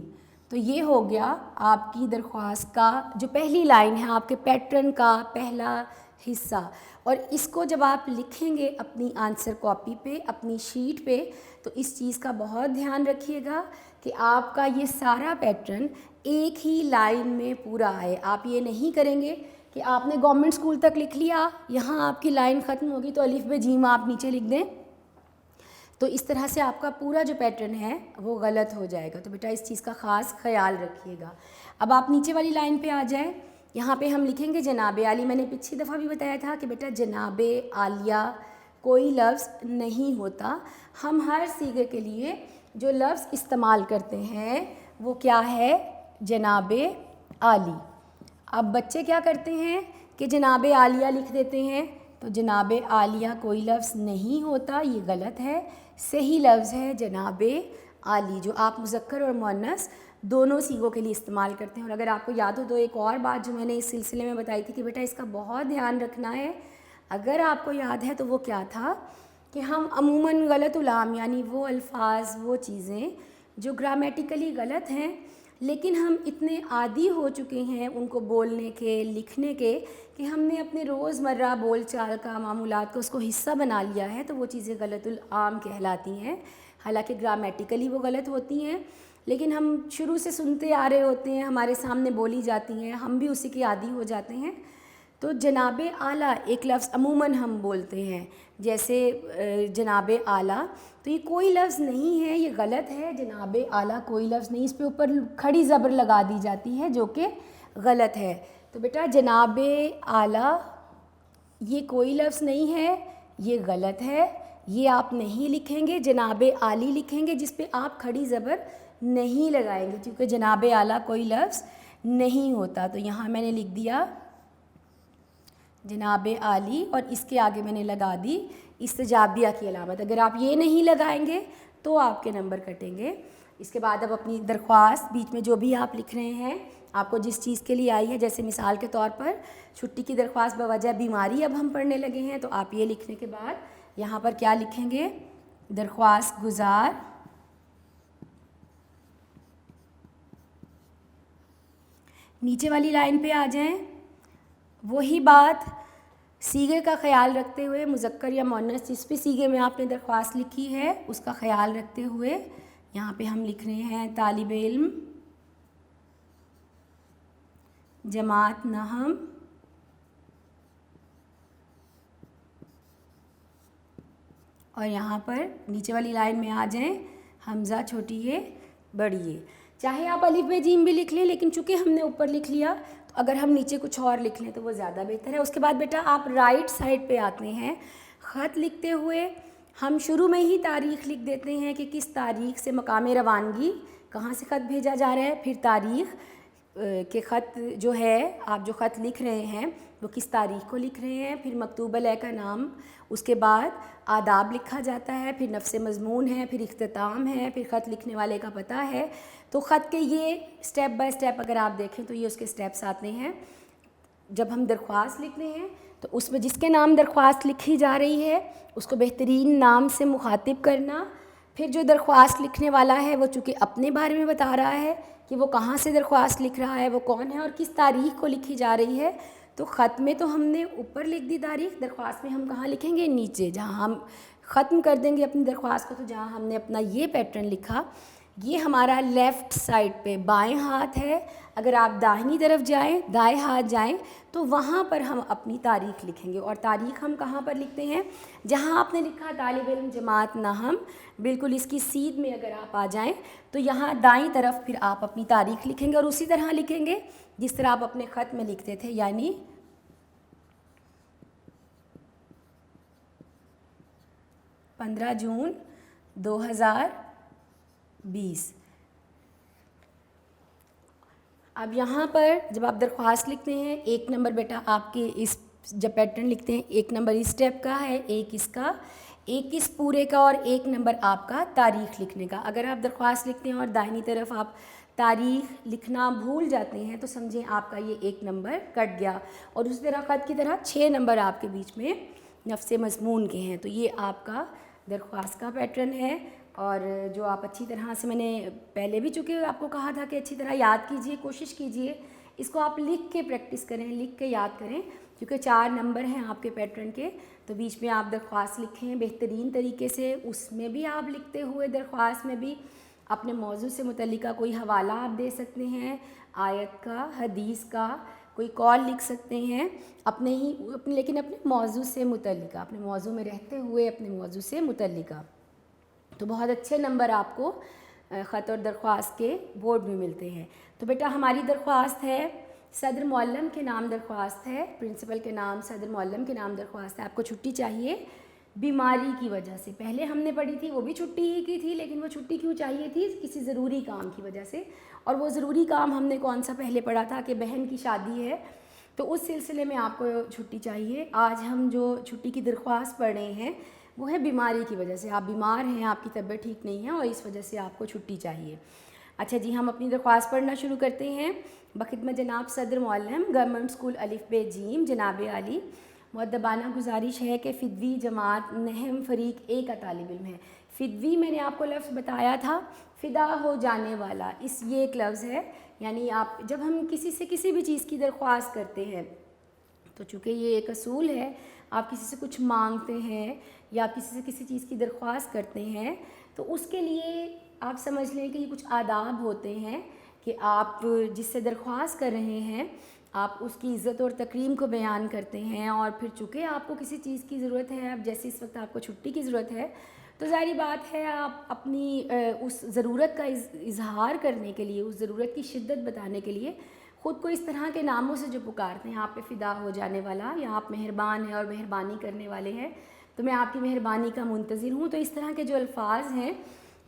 تو یہ ہو گیا آپ کی درخواست کا جو پہلی لائن ہے، آپ کے پیٹرن کا پہلا حصہ. اور اس کو جب آپ لکھیں گے اپنی آنسر کاپی پہ، اپنی شیٹ پہ، تو اس چیز کا بہت دھیان رکھیے گا کہ آپ کا یہ سارا پیٹرن ایک ہی لائن میں پورا ہے. آپ یہ نہیں کریں گے کہ آپ نے گورنمنٹ اسکول تک لکھ لیا، یہاں آپ کی لائن ختم ہوگی تو الف بے جیم آپ نیچے لکھ دیں، تو اس طرح سے آپ کا پورا جو پیٹرن ہے وہ غلط ہو جائے گا. تو بیٹا اس چیز کا خاص خیال رکھیے گا. اب آپ نیچے والی لائن پہ آ جائیں. یہاں پہ ہم لکھیں گے جناب عالی. میں نے پچھلی دفعہ بھی بتایا تھا کہ بیٹا جناب عالیہ کوئی لفظ نہیں ہوتا، ہم ہر صیغے کے لیے جو لفظ استعمال کرتے ہیں وہ کیا ہے؟ جناب عالی۔ اب بچے کیا کرتے ہیں کہ جناب عالیہ لکھ دیتے ہیں، تو جناب عالیہ کوئی لفظ نہیں ہوتا، یہ غلط ہے۔ صحیح لفظ ہے جناب عالی، جو آپ مذکر اور مؤنث دونوں صیغوں کے لیے استعمال کرتے ہیں۔ اور اگر آپ کو یاد ہو تو ایک اور بات جو میں نے اس سلسلے میں بتائی تھی کہ بیٹا اس کا بہت دھیان رکھنا ہے، اگر آپ کو یاد ہے تو وہ کیا تھا کہ ہم عموماً غلط علام یعنی وہ الفاظ، وہ چیزیں جو گرامیٹیکلی غلط ہیں لیکن ہم اتنے عادی ہو چکے ہیں ان کو بولنے کے، لکھنے کے، کہ ہم نے اپنے روزمرہ بول چال کا، معمولات کا اس کو حصہ بنا لیا ہے، تو وہ چیزیں غلط العام کہلاتی ہیں۔ حالانکہ گرامیٹیکلی وہ غلط ہوتی ہیں لیکن ہم شروع سے سنتے آ رہے ہوتے ہیں، ہمارے سامنے بولی جاتی ہیں، ہم بھی اسی کے عادی ہو جاتے ہیں۔ تو جناب اعلیٰ ایک لفظ عموماً ہم بولتے ہیں، جیسے جناب اعلیٰ، تو یہ کوئی لفظ نہیں ہے، یہ غلط ہے۔ جناب اعلیٰ کوئی لفظ نہیں، اس پہ اوپر کھڑی زبر لگا دی جاتی ہے جو کہ غلط ہے۔ تو بیٹا جناب اعلیٰ یہ کوئی لفظ نہیں ہے، یہ غلط ہے، یہ آپ نہیں لکھیں گے، جناب عالی لکھیں گے جس پہ آپ کھڑی زبر نہیں لگائیں گے، کیونکہ جناب اعلیٰ کوئی لفظ نہیں ہوتا۔ تو یہاں میں نے لکھ دیا جناب عالی اور اس کے آگے میں نے لگا دی استجابیہ کی علامت۔ اگر آپ یہ نہیں لگائیں گے تو آپ کے نمبر کٹیں گے۔ اس کے بعد اب اپنی درخواست بیچ میں جو بھی آپ لکھ رہے ہیں، آپ کو جس چیز کے لیے آئی ہے، جیسے مثال کے طور پر چھٹی کی درخواست بوجہ بیماری اب ہم پڑھنے لگے ہیں، تو آپ یہ لکھنے کے بعد یہاں پر کیا لکھیں گے؟ درخواست گزار نیچے والی لائن پہ آ جائیں۔ وہی بات صیغے کا خیال رکھتے ہوئے، مذکر یا مؤنث جس بھی صیغے میں آپ نے درخواست لکھی ہے اس کا خیال رکھتے ہوئے یہاں پہ ہم لکھ رہے ہیں طالب علم جماعت نہم اور یہاں پر نیچے والی لائن میں آ جائیں حمزہ چھوٹی اے بڑی اے۔ چاہے آپ الف بے جیم بھی لکھ لیں لیکن چونکہ ہم نے اوپر لکھ لیا تو اگر ہم نیچے کچھ اور لکھ لیں تو وہ زیادہ بہتر ہے۔ اس کے بعد بیٹا آپ رائٹ سائڈ پہ آتے ہیں، خط لکھتے ہوئے ہم شروع میں ہی تاریخ لکھ دیتے ہیں کہ کس تاریخ سے مقام روانگی کہاں سے خط بھیجا جا رہا ہے، پھر تاریخ کہ خط جو ہے آپ جو خط لکھ رہے ہیں وہ کس تاریخ کو لکھ رہے ہیں، پھر مکتوب علیہ کا نام، اس کے بعد آداب لکھا جاتا ہے، پھر نفس مضمون ہے، پھر اختتام ہے، پھر خط لکھنے والے کا پتہ ہے۔ تو خط کے یہ سٹیپ بائی سٹیپ اگر آپ دیکھیں تو یہ اس کے سٹیپس آتے ہیں۔ جب ہم درخواست لکھتے ہیں تو اس میں جس کے نام درخواست لکھی جا رہی ہے اس کو بہترین نام سے مخاطب کرنا، پھر جو درخواست لکھنے والا ہے وہ چونکہ اپنے بارے میں بتا رہا ہے کہ وہ کہاں سے درخواست لکھ رہا ہے، وہ کون ہے اور کس تاریخ کو لکھی جا رہی ہے، تو خط میں تو ہم نے اوپر لکھ دی تاریخ، درخواست میں ہم کہاں لکھیں گے؟ نیچے، جہاں ہم ختم کر دیں گے اپنی درخواست کو، تو جہاں ہم نے اپنا یہ پیٹرن لکھا یہ ہمارا لیفٹ سائڈ پہ بائیں ہاتھ ہے۔ اگر آپ داہنی طرف جائیں، دائیں ہاتھ جائیں تو وہاں پر ہم اپنی تاریخ لکھیں گے، اور تاریخ ہم کہاں پر لکھتے ہیں؟ جہاں آپ نے لکھا طالب علم جماعت نہم، بالکل اس کی سیدھ میں اگر آپ آ جائیں تو یہاں دائیں طرف پھر آپ اپنی تاریخ لکھیں گے، اور اسی طرح لکھیں گے جس طرح آپ اپنے خط میں لکھتے تھے، یعنی 15 جون 2020۔ اب یہاں پر جب آپ درخواست لکھتے ہیں، ایک نمبر بیٹا آپ کے اس جب پیٹرن لکھتے ہیں ایک نمبر اس اسٹیپ کا ہے، ایک اس کا، ایک اس پورے کا، اور ایک نمبر آپ کا تاریخ لکھنے کا۔ اگر آپ درخواست لکھتے ہیں اور داہنی طرف آپ تاریخ لکھنا بھول جاتے ہیں تو سمجھیں آپ کا یہ ایک نمبر کٹ گیا، اور اسی طرح خط کی طرح 6 نمبر آپ کے بیچ میں نفس مضمون کے ہیں۔ تو یہ آپ کا درخواست کا پیٹرن ہے، اور جو آپ اچھی طرح سے میں نے پہلے بھی چونکہ آپ کو کہا تھا کہ اچھی طرح یاد کیجئے، کوشش کیجئے اس کو آپ لکھ کے پریکٹس کریں، لکھ کے یاد کریں، کیونکہ 4 نمبر ہیں آپ کے پیٹرن کے، تو بیچ میں آپ درخواست لکھیں بہترین طریقے سے، اس میں بھی آپ لکھتے ہوئے درخواست میں بھی اپنے موضوع سے متعلقہ کوئی حوالہ آپ دے سکتے ہیں، آیت کا، حدیث کا، کوئی قول لکھ سکتے ہیں اپنے ہی لیکن اپنے موضوع سے متعلقہ، اپنے موضوع میں رہتے ہوئے اپنے موضوع سے متعلقہ، تو بہت اچھے نمبر آپ کو خط اور درخواست کے بورڈ میں ملتے ہیں۔ تو بیٹا ہماری درخواست ہے، صدر معلم کے نام درخواست ہے، پرنسپل کے نام، صدر معلم کے نام درخواست ہے، آپ کو چھٹی چاہیے بیماری کی وجہ سے. پہلے ہم نے پڑھی تھی وہ بھی چھٹی ہی کی تھی, لیکن وہ چھٹی کیوں چاہیے تھی؟ کسی ضروری کام کی وجہ سے. اور وہ ضروری کام ہم نے کون سا پہلے پڑھا تھا کہ بہن کی شادی ہے, تو اس سلسلے میں آپ کو چھٹی چاہیے. آج ہم جو چھٹی کی درخواست پڑھ رہے ہیں وہ ہے بیماری کی وجہ سے. آپ بیمار ہیں, آپ کی طبیعت ٹھیک نہیں ہے اور اس وجہ سے آپ کو چھٹی چاہیے. اچھا جی, ہم اپنی درخواست پڑھنا شروع کرتے ہیں. بخدمت جناب صدر معلم گورنمنٹ اسکول الف ب ج جناب عالی, مؤدبانہ گزارش ہے کہ فدوی جماعت نہم فریق اے کا طالب علم ہے. فدوی میں نے آپ کو لفظ بتایا تھا, فدا ہو جانے والا, اس یہ ایک لفظ ہے. یعنی آپ جب ہم کسی سے کسی بھی چیز کی درخواست کرتے ہیں تو چونکہ یہ ایک اصول ہے, آپ کسی سے کچھ مانگتے ہیں یا آپ کسی سے کسی چیز کی درخواست کرتے ہیں تو اس کے لیے آپ سمجھ لیں کہ یہ کچھ آداب ہوتے ہیں کہ آپ جس سے درخواست کر رہے ہیں آپ اس کی عزت اور تکریم کو بیان کرتے ہیں. اور پھر چونکہ آپ کو کسی چیز کی ضرورت ہے, اب جیسے اس وقت آپ کو چھٹی کی ضرورت ہے, تو ظاہری بات ہے آپ اپنی اس ضرورت کا اظہار کرنے کے لیے, اس ضرورت کی شدت بتانے کے لیے خود کو اس طرح کے ناموں سے جو پکارتے ہیں, آپ پہ فدا ہو جانے والا, یا آپ مہربان ہیں اور مہربانی کرنے والے ہیں تو میں آپ کی مہربانی کا منتظر ہوں. تو اس طرح کے جو الفاظ ہیں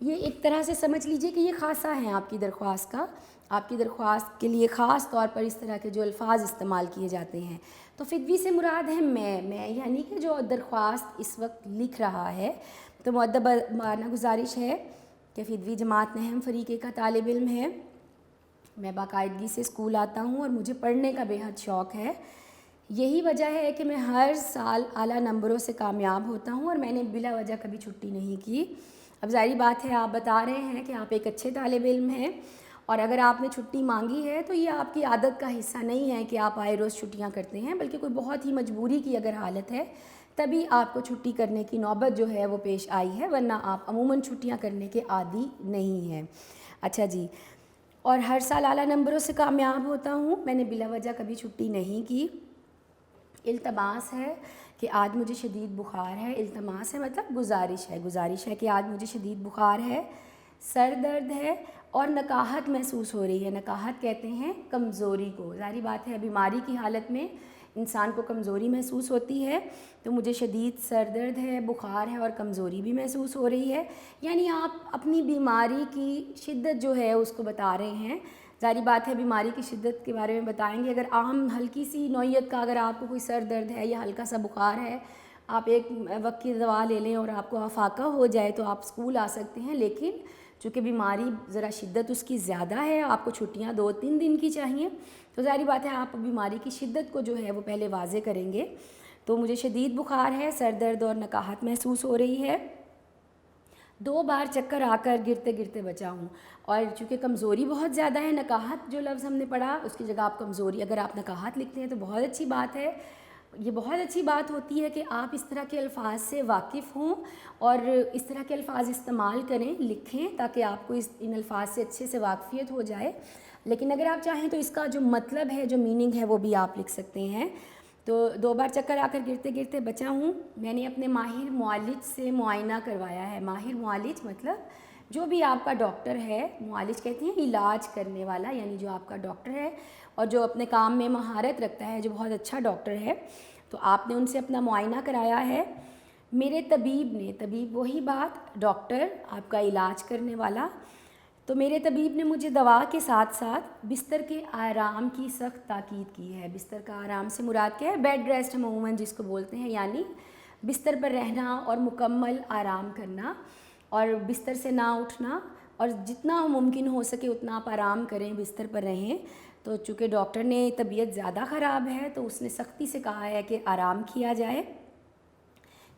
یہ ایک طرح سے سمجھ لیجئے کہ یہ خاصہ ہیں آپ کی درخواست کا. آپ کی درخواست کے لیے خاص طور پر اس طرح کے جو الفاظ استعمال کیے جاتے ہیں. تو فدوی سے مراد ہے میں یعنی کہ جو درخواست اس وقت لکھ رہا ہے. تو مؤدبانہ گزارش ہے کہ فدوی جماعت نہم فریقے کا طالب علم ہے. میں باقاعدگی سے اسکول آتا ہوں اور مجھے پڑھنے کا بے حد شوق ہے. یہی وجہ ہے کہ میں ہر سال اعلیٰ نمبروں سے کامیاب ہوتا ہوں اور میں نے بلا وجہ کبھی چھٹی نہیں کی. اب ظاہری بات ہے آپ بتا رہے ہیں کہ آپ ایک اچھے طالب علم ہیں, اور اگر آپ نے چھٹی مانگی ہے تو یہ آپ کی عادت کا حصہ نہیں ہے کہ آپ آئے روز چھٹیاں کرتے ہیں, بلکہ کوئی بہت ہی مجبوری کی اگر حالت ہے تبھی آپ کو چھٹی کرنے کی نوبت جو ہے وہ پیش آئی ہے, ورنہ آپ عموماً چھٹیاں کرنے کے عادی نہیں ہیں. اچھا جی, اور ہر سال اعلیٰ نمبروں سے کامیاب ہوتا ہوں, میں نے بلا وجہ کبھی چھٹی نہیں کی. التماس ہے کہ آج مجھے شدید بخار ہے. التماس ہے مطلب گزارش ہے کہ آج مجھے شدید بخار ہے, سر درد ہے اور نکاہت محسوس ہو رہی ہے. نکاہت کہتے ہیں کمزوری کو. ظاہری بات ہے بیماری کی حالت میں انسان کو کمزوری محسوس ہوتی ہے, تو مجھے شدید سر درد ہے, بخار ہے اور کمزوری بھی محسوس ہو رہی ہے. یعنی آپ اپنی بیماری کی شدت جو ہے اس کو بتا رہے ہیں. ظاہری بات ہے بیماری کی شدت کے بارے میں بتائیں گے. اگر عام ہلکی سی نوعیت کا اگر آپ کو کوئی سر درد ہے یا ہلکا سا بخار ہے, آپ ایک وقت کی دوا لے لیں اور آپ کو افاقہ ہو جائے تو آپ اسکول آ سکتے ہیں. لیکن چونکہ بیماری ذرا شدت اس کی زیادہ ہے, آپ کو چھٹیاں 2-3 دن کی چاہیے, تو ظاہری بات ہے آپ بیماری کی شدت کو جو ہے وہ پہلے واضح کریں گے. تو مجھے شدید بخار ہے, سر درد اور نکاہت محسوس ہو رہی ہے. 2 بار چکر آ کر گرتے گرتے بچا ہوں. اور چونکہ کمزوری بہت زیادہ ہے, نکاہت جو لفظ ہم نے پڑھا اس کی جگہ آپ کمزوری, اگر آپ نکاہت لکھتے ہیں تو بہت اچھی بات ہے. یہ بہت اچھی بات ہوتی ہے کہ آپ اس طرح کے الفاظ سے واقف ہوں اور اس طرح کے الفاظ استعمال کریں, لکھیں, تاکہ آپ کو ان الفاظ سے اچھے سے واقفیت ہو جائے. لیکن اگر آپ چاہیں تو اس کا جو مطلب ہے, جو میننگ ہے, وہ بھی آپ لکھ سکتے ہیں. تو 2 بار چکر آ کر گرتے گرتے بچا ہوں. میں نے اپنے ماہر معالج سے معائنہ کروایا ہے. ماہر معالج مطلب جو بھی آپ کا ڈاکٹر ہے, معالج کہتے ہیں علاج کرنے والا, یعنی جو آپ کا ڈاکٹر ہے اور جو اپنے کام میں مہارت رکھتا ہے, جو بہت اچھا ڈاکٹر ہے, تو آپ نے ان سے اپنا معائنہ کرایا ہے. میرے طبیب نے, طبیب وہی بات, ڈاکٹر آپ کا علاج کرنے والا, تو میرے طبیب نے مجھے دوا کے ساتھ ساتھ بستر کے آرام کی سخت تاکید کی ہے. بستر کا آرام سے مراد کیا ہے؟ بیڈ ریسٹ ہم عموماً جس کو بولتے ہیں, یعنی بستر پر رہنا اور مکمل آرام کرنا اور بستر سے نہ اٹھنا, اور جتنا ممکن ہو سکے اتنا آپ آرام کریں, بستر پر رہیں. تو چونکہ ڈاکٹر نے طبیعت زیادہ خراب ہے تو اس نے سختی سے کہا ہے کہ آرام کیا جائے.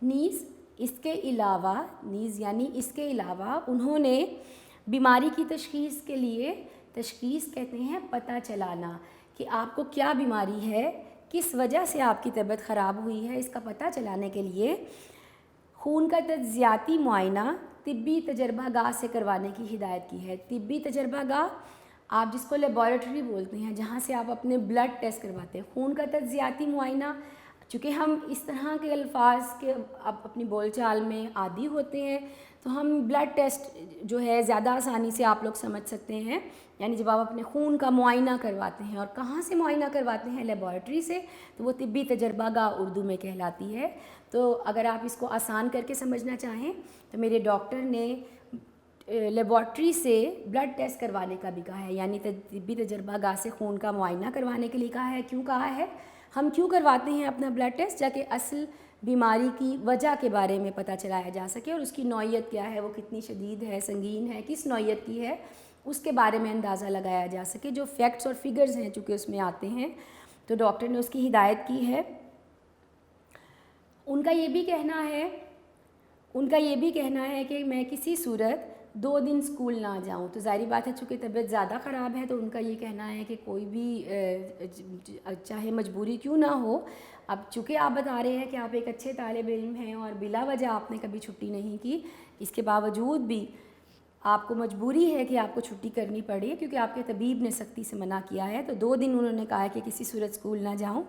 نیز یعنی اس کے علاوہ انہوں نے بیماری کی تشخیص کے لیے, تشخیص کہتے ہیں پتہ چلانا, کہ آپ کو کیا بیماری ہے, کس وجہ سے آپ کی طبیعت خراب ہوئی ہے, اس کا پتہ چلانے کے لیے خون کا تجزیاتی معائنہ طبی تجربہ گاہ سے کروانے کی ہدایت کی ہے. طبی تجربہ گاہ آپ جس کو لیبارٹری بولتے ہیں, جہاں سے آپ اپنے بلڈ ٹیسٹ کرواتے ہیں. خون کا تجزیاتی معائنہ چونکہ ہم اس طرح کے الفاظ کے اب اپنی بول چال میں عادی ہوتے ہیں تو ہم بلڈ ٹیسٹ جو ہے زیادہ آسانی سے آپ لوگ سمجھ سکتے ہیں. یعنی جب آپ اپنے خون کا معائنہ کرواتے ہیں، اور کہاں سے معائنہ کرواتے ہیں؟ لیبارٹری سے، تو وہ طبی تجربہ گاہ اردو میں کہلاتی ہے. تو اگر آپ اس کو آسان کر کے سمجھنا چاہیں تو میرے ڈاکٹر نے لیبارٹری سے بلڈ ٹیسٹ کروانے کا بھی کہا ہے، یعنی طبی تجربہ گاہ سے خون کا معائنہ کروانے کے لیے کہا ہے. کیوں کہا ہے؟ ہم کیوں کرواتے ہیں اپنا بلڈ ٹیسٹ؟ تاکہ اصل بیماری کی وجہ کے بارے میں پتہ چلایا جا سکے، اور اس کی نوعیت کیا ہے، وہ کتنی شدید ہے، سنگین ہے، کس نوعیت کی ہے، اس کے بارے میں اندازہ لگایا جا سکے. جو فیکٹس اور فگرز ہیں چونکہ اس میں آتے ہیں، تو ڈاکٹر نے اس کی ہدایت کی ہے. ان کا یہ بھی کہنا ہے کہ میں کسی صورت 2 دن اسکول نہ جاؤں. تو ظاہری بات ہے چونکہ طبیعت زیادہ خراب ہے تو ان کا یہ کہنا ہے کہ کوئی بھی چاہے مجبوری کیوں نہ ہو، اب چونکہ آپ بتا رہے ہیں کہ آپ ایک اچھے طالب علم ہیں اور بلا وجہ آپ نے کبھی چھٹی نہیں کی، اس کے باوجود بھی آپ کو مجبوری ہے کہ آپ کو چھٹی کرنی پڑے کیونکہ آپ کے طبیب نے سختی سے منع کیا ہے، تو 2 دن انہوں نے کہا ہے کہ کسی صورت اسکول نہ جاؤں.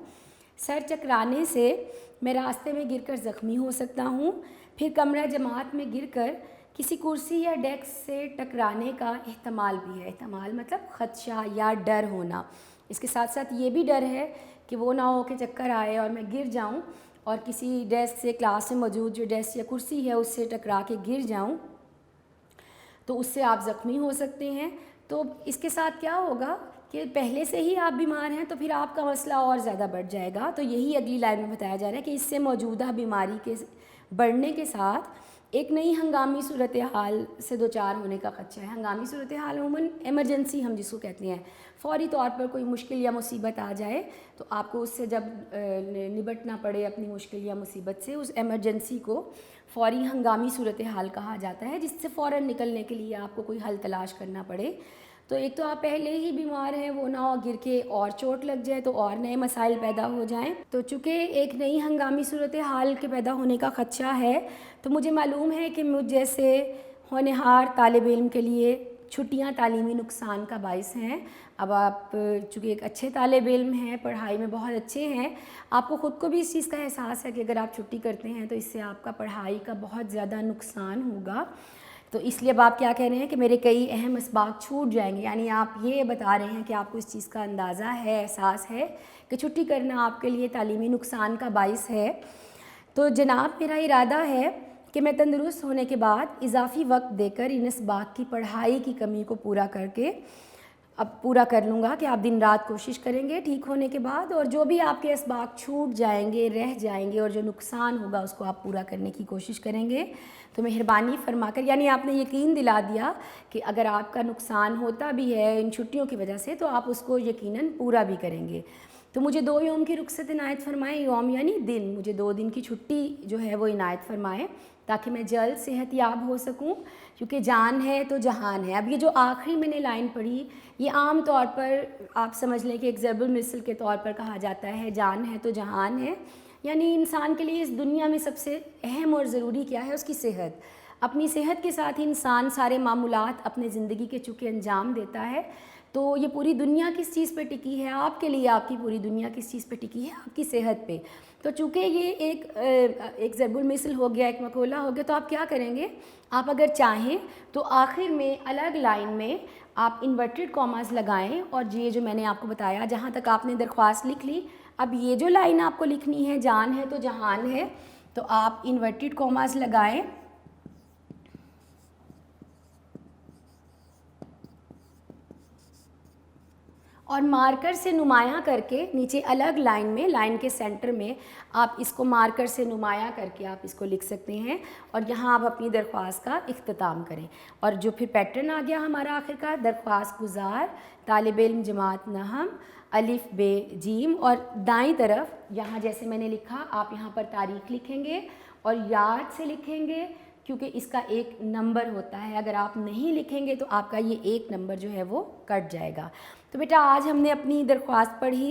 سر چکرانے سے میں راستے میں گر کر زخمی ہو سکتا ہوں. پھر کمرہ جماعت میں گر کر کسی کرسی یا ڈیسک سے ٹکرانے کا احتمال بھی ہے. احتمال مطلب خدشہ یا ڈر ہونا. اس کے ساتھ ساتھ یہ بھی ڈر ہے کہ وہ نہ ہو کہ چکر آئے اور میں گر جاؤں اور کسی ڈیسک سے، کلاس میں موجود جو ڈیسک یا کرسی ہے اس سے ٹکرا کے گر جاؤں، تو اس سے آپ زخمی ہو سکتے ہیں. تو اس کے ساتھ کیا ہوگا کہ پہلے سے ہی آپ بیمار ہیں تو پھر آپ کا مسئلہ اور زیادہ بڑھ جائے گا. تو یہی اگلی لائن میں بتایا جا رہا ہے کہ اس سے موجودہ بیماری کے بڑھنے کے ساتھ ایک نئی ہنگامی صورتحال سے دوچار ہونے کا خدشہ ہے. ہنگامی صورتحال عموماً ایمرجنسی ہم جس کو کہتے ہیں، فوری طور پر کوئی مشکل یا مصیبت آ جائے تو آپ کو اس سے جب نبٹنا پڑے اپنی مشکل یا مصیبت سے، اس ایمرجنسی کو فوری ہنگامی صورتحال کہا جاتا ہے، جس سے فوراً نکلنے کے لیے آپ کو کوئی حل تلاش کرنا پڑے. تو ایک تو آپ پہلے ہی بیمار ہیں، وہ نہ ہو گر کے اور چوٹ لگ جائے تو اور نئے مسائل پیدا ہو جائیں. تو چونکہ ایک نئی ہنگامی صورتحال کے پیدا ہونے کا خدشہ ہے، تو مجھے معلوم ہے کہ مجھ جیسے ہونہار طالب علم کے لیے چھٹیاں تعلیمی نقصان کا باعث ہیں. اب آپ چونکہ ایک اچھے طالب علم ہیں، پڑھائی میں بہت اچھے ہیں، آپ کو خود کو بھی اس چیز کا احساس ہے کہ اگر آپ چھٹی کرتے ہیں تو اس سے آپ کا پڑھائی کا بہت زیادہ نقصان ہوگا. تو اس لیے اب آپ کیا کہہ رہے ہیں کہ میرے کئی اہم اسباق چھوٹ جائیں گے. یعنی آپ یہ بتا رہے ہیں کہ آپ کو اس چیز کا اندازہ ہے، احساس ہے کہ چھٹی کرنا آپ کے لیے تعلیمی نقصان کا باعث ہے. تو جناب میرا ارادہ ہے کہ میں تندرست ہونے کے بعد اضافی وقت دے کر ان اسباق کی پڑھائی کی کمی کو پورا کر لوں گا کہ آپ دن رات کوشش کریں گے ٹھیک ہونے کے بعد، اور جو بھی آپ کے اسباق چھوٹ جائیں گے، رہ جائیں گے، اور جو نقصان ہوگا اس کو آپ پورا کرنے کی کوشش کریں گے. تو مہربانی فرما کر، یعنی آپ نے یقین دلا دیا کہ اگر آپ کا نقصان ہوتا بھی ہے ان چھٹیوں کی وجہ سے تو آپ اس کو یقیناً پورا بھی کریں گے. تو مجھے 2 یوم کی رخصت عنایت فرمائیں. یوم یعنی دن، مجھے 2 دن کی چھٹی جو ہے وہ عنایت فرمائیں تاکہ میں جلد صحت یاب ہو سکوں، کیونکہ جان ہے تو جہان ہے. اب یہ جو آخری میں نے لائن پڑھی، یہ عام طور پر آپ سمجھ لیں کہ ایک ضرب المثل کے طور پر کہا جاتا ہے، جان ہے تو جہان ہے. یعنی انسان کے لیے اس دنیا میں سب سے اہم اور ضروری کیا ہے؟ اس کی صحت. اپنی صحت کے ساتھ انسان سارے معمولات اپنے زندگی کے چونکہ انجام دیتا ہے. تو یہ پوری دنیا کس چیز پہ ٹکی ہے؟ آپ کے لیے آپ کی پوری دنیا کس چیز پہ ٹکی ہے؟ آپ کی صحت پہ. تو چونکہ یہ ایک ضرب المثل ہو گیا، ایک مقولہ ہو گیا، تو آپ کیا کریں گے؟ آپ اگر چاہیں تو آخر میں الگ لائن میں آپ انورٹڈ کاماز لگائیں، اور یہ جو میں نے آپ کو بتایا جہاں تک آپ نے درخواست لکھ لی، اب یہ جو لائن آپ کو لکھنی ہے، جان ہے تو جہان ہے، تو آپ انورٹڈ کاماز لگائیں اور مارکر سے نمایاں کر کے نیچے الگ لائن میں، لائن کے سینٹر میں آپ اس کو مارکر سے نمایاں کر کے آپ اس کو لکھ سکتے ہیں، اور یہاں آپ اپنی درخواست کا اختتام کریں. اور جو پھر پیٹرن آ گیا ہمارا آخر کا، درخواست گزار طالب علم جماعت نہم الف ب جیم، اور دائیں طرف یہاں جیسے میں نے لکھا آپ یہاں پر تاریخ لکھیں گے اور یاد سے لکھیں گے، کیونکہ اس کا ایک نمبر ہوتا ہے. اگر آپ نہیں لکھیں گے تو آپ کا یہ ایک نمبر جو ہے وہ کٹ جائے گا. تو بیٹا آج ہم نے اپنی درخواست پڑھی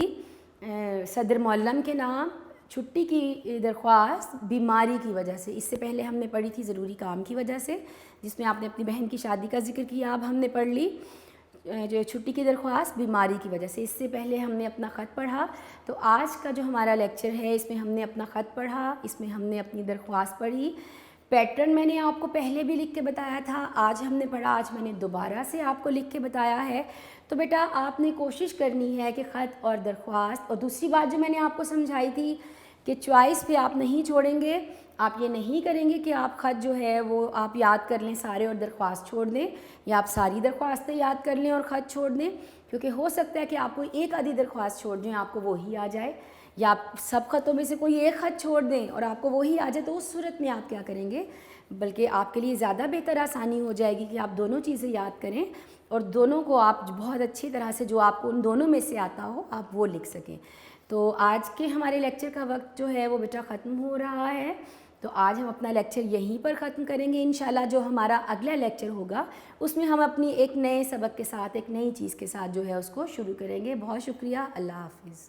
صدر معلم کے نام، چھٹی کی درخواست بیماری کی وجہ سے. اس سے پہلے ہم نے پڑھی تھی ضروری کام کی وجہ سے، جس میں آپ نے اپنی بہن کی شادی کا ذکر کیا. اب ہم نے پڑھ لی جو چھٹی کی درخواست بیماری کی وجہ سے، اس سے پہلے ہم نے اپنا خط پڑھا، تو آج کا جو ہمارا لیکچر ہے اس میں ہم نے اپنا خط پڑھا، اس میں ہم نے اپنی درخواست پڑھی. پیٹرن میں نے آپ کو پہلے بھی لکھ کے بتایا تھا، آج ہم نے پڑھا، آج میں نے دوبارہ سے آپ کو لکھ کے بتایا ہے. تو بیٹا آپ نے کوشش کرنی ہے کہ خط اور درخواست، اور دوسری بات جو میں نے آپ کو سمجھائی تھی کہ چوائس پہ آپ نہیں چھوڑیں گے، آپ یہ نہیں کریں گے کہ آپ خط جو ہے وہ آپ یاد کر لیں سارے اور درخواست چھوڑ دیں، یا آپ ساری درخواستیں یاد کر لیں اور خط چھوڑ دیں، کیونکہ ہو سکتا ہے کہ آپ کو ایک آدھی درخواست چھوڑ دیں آپ کو وہی آ جائے، یا آپ سب خطوں میں سے کوئی ایک خط چھوڑ دیں اور آپ کو وہی آ جائے. تو اس صورت میں آپ کیا کریں گے، بلکہ آپ کے لیے زیادہ بہتر آسانی ہو جائے گی کہ آپ دونوں چیزیں یاد کریں اور دونوں کو آپ بہت اچھی طرح سے جو آپ کو ان دونوں میں سے آتا ہو آپ وہ لکھ سکیں. تو آج کے ہمارے لیکچر کا وقت جو ہے وہ بیٹا ختم ہو رہا ہے، تو آج ہم اپنا لیکچر یہیں پر ختم کریں گے. انشاءاللہ جو ہمارا اگلا لیکچر ہوگا اس میں ہم اپنی ایک نئے سبق کے ساتھ، ایک نئی چیز کے ساتھ جو ہے اس کو شروع کریں گے. بہت شکریہ، اللہ حافظ.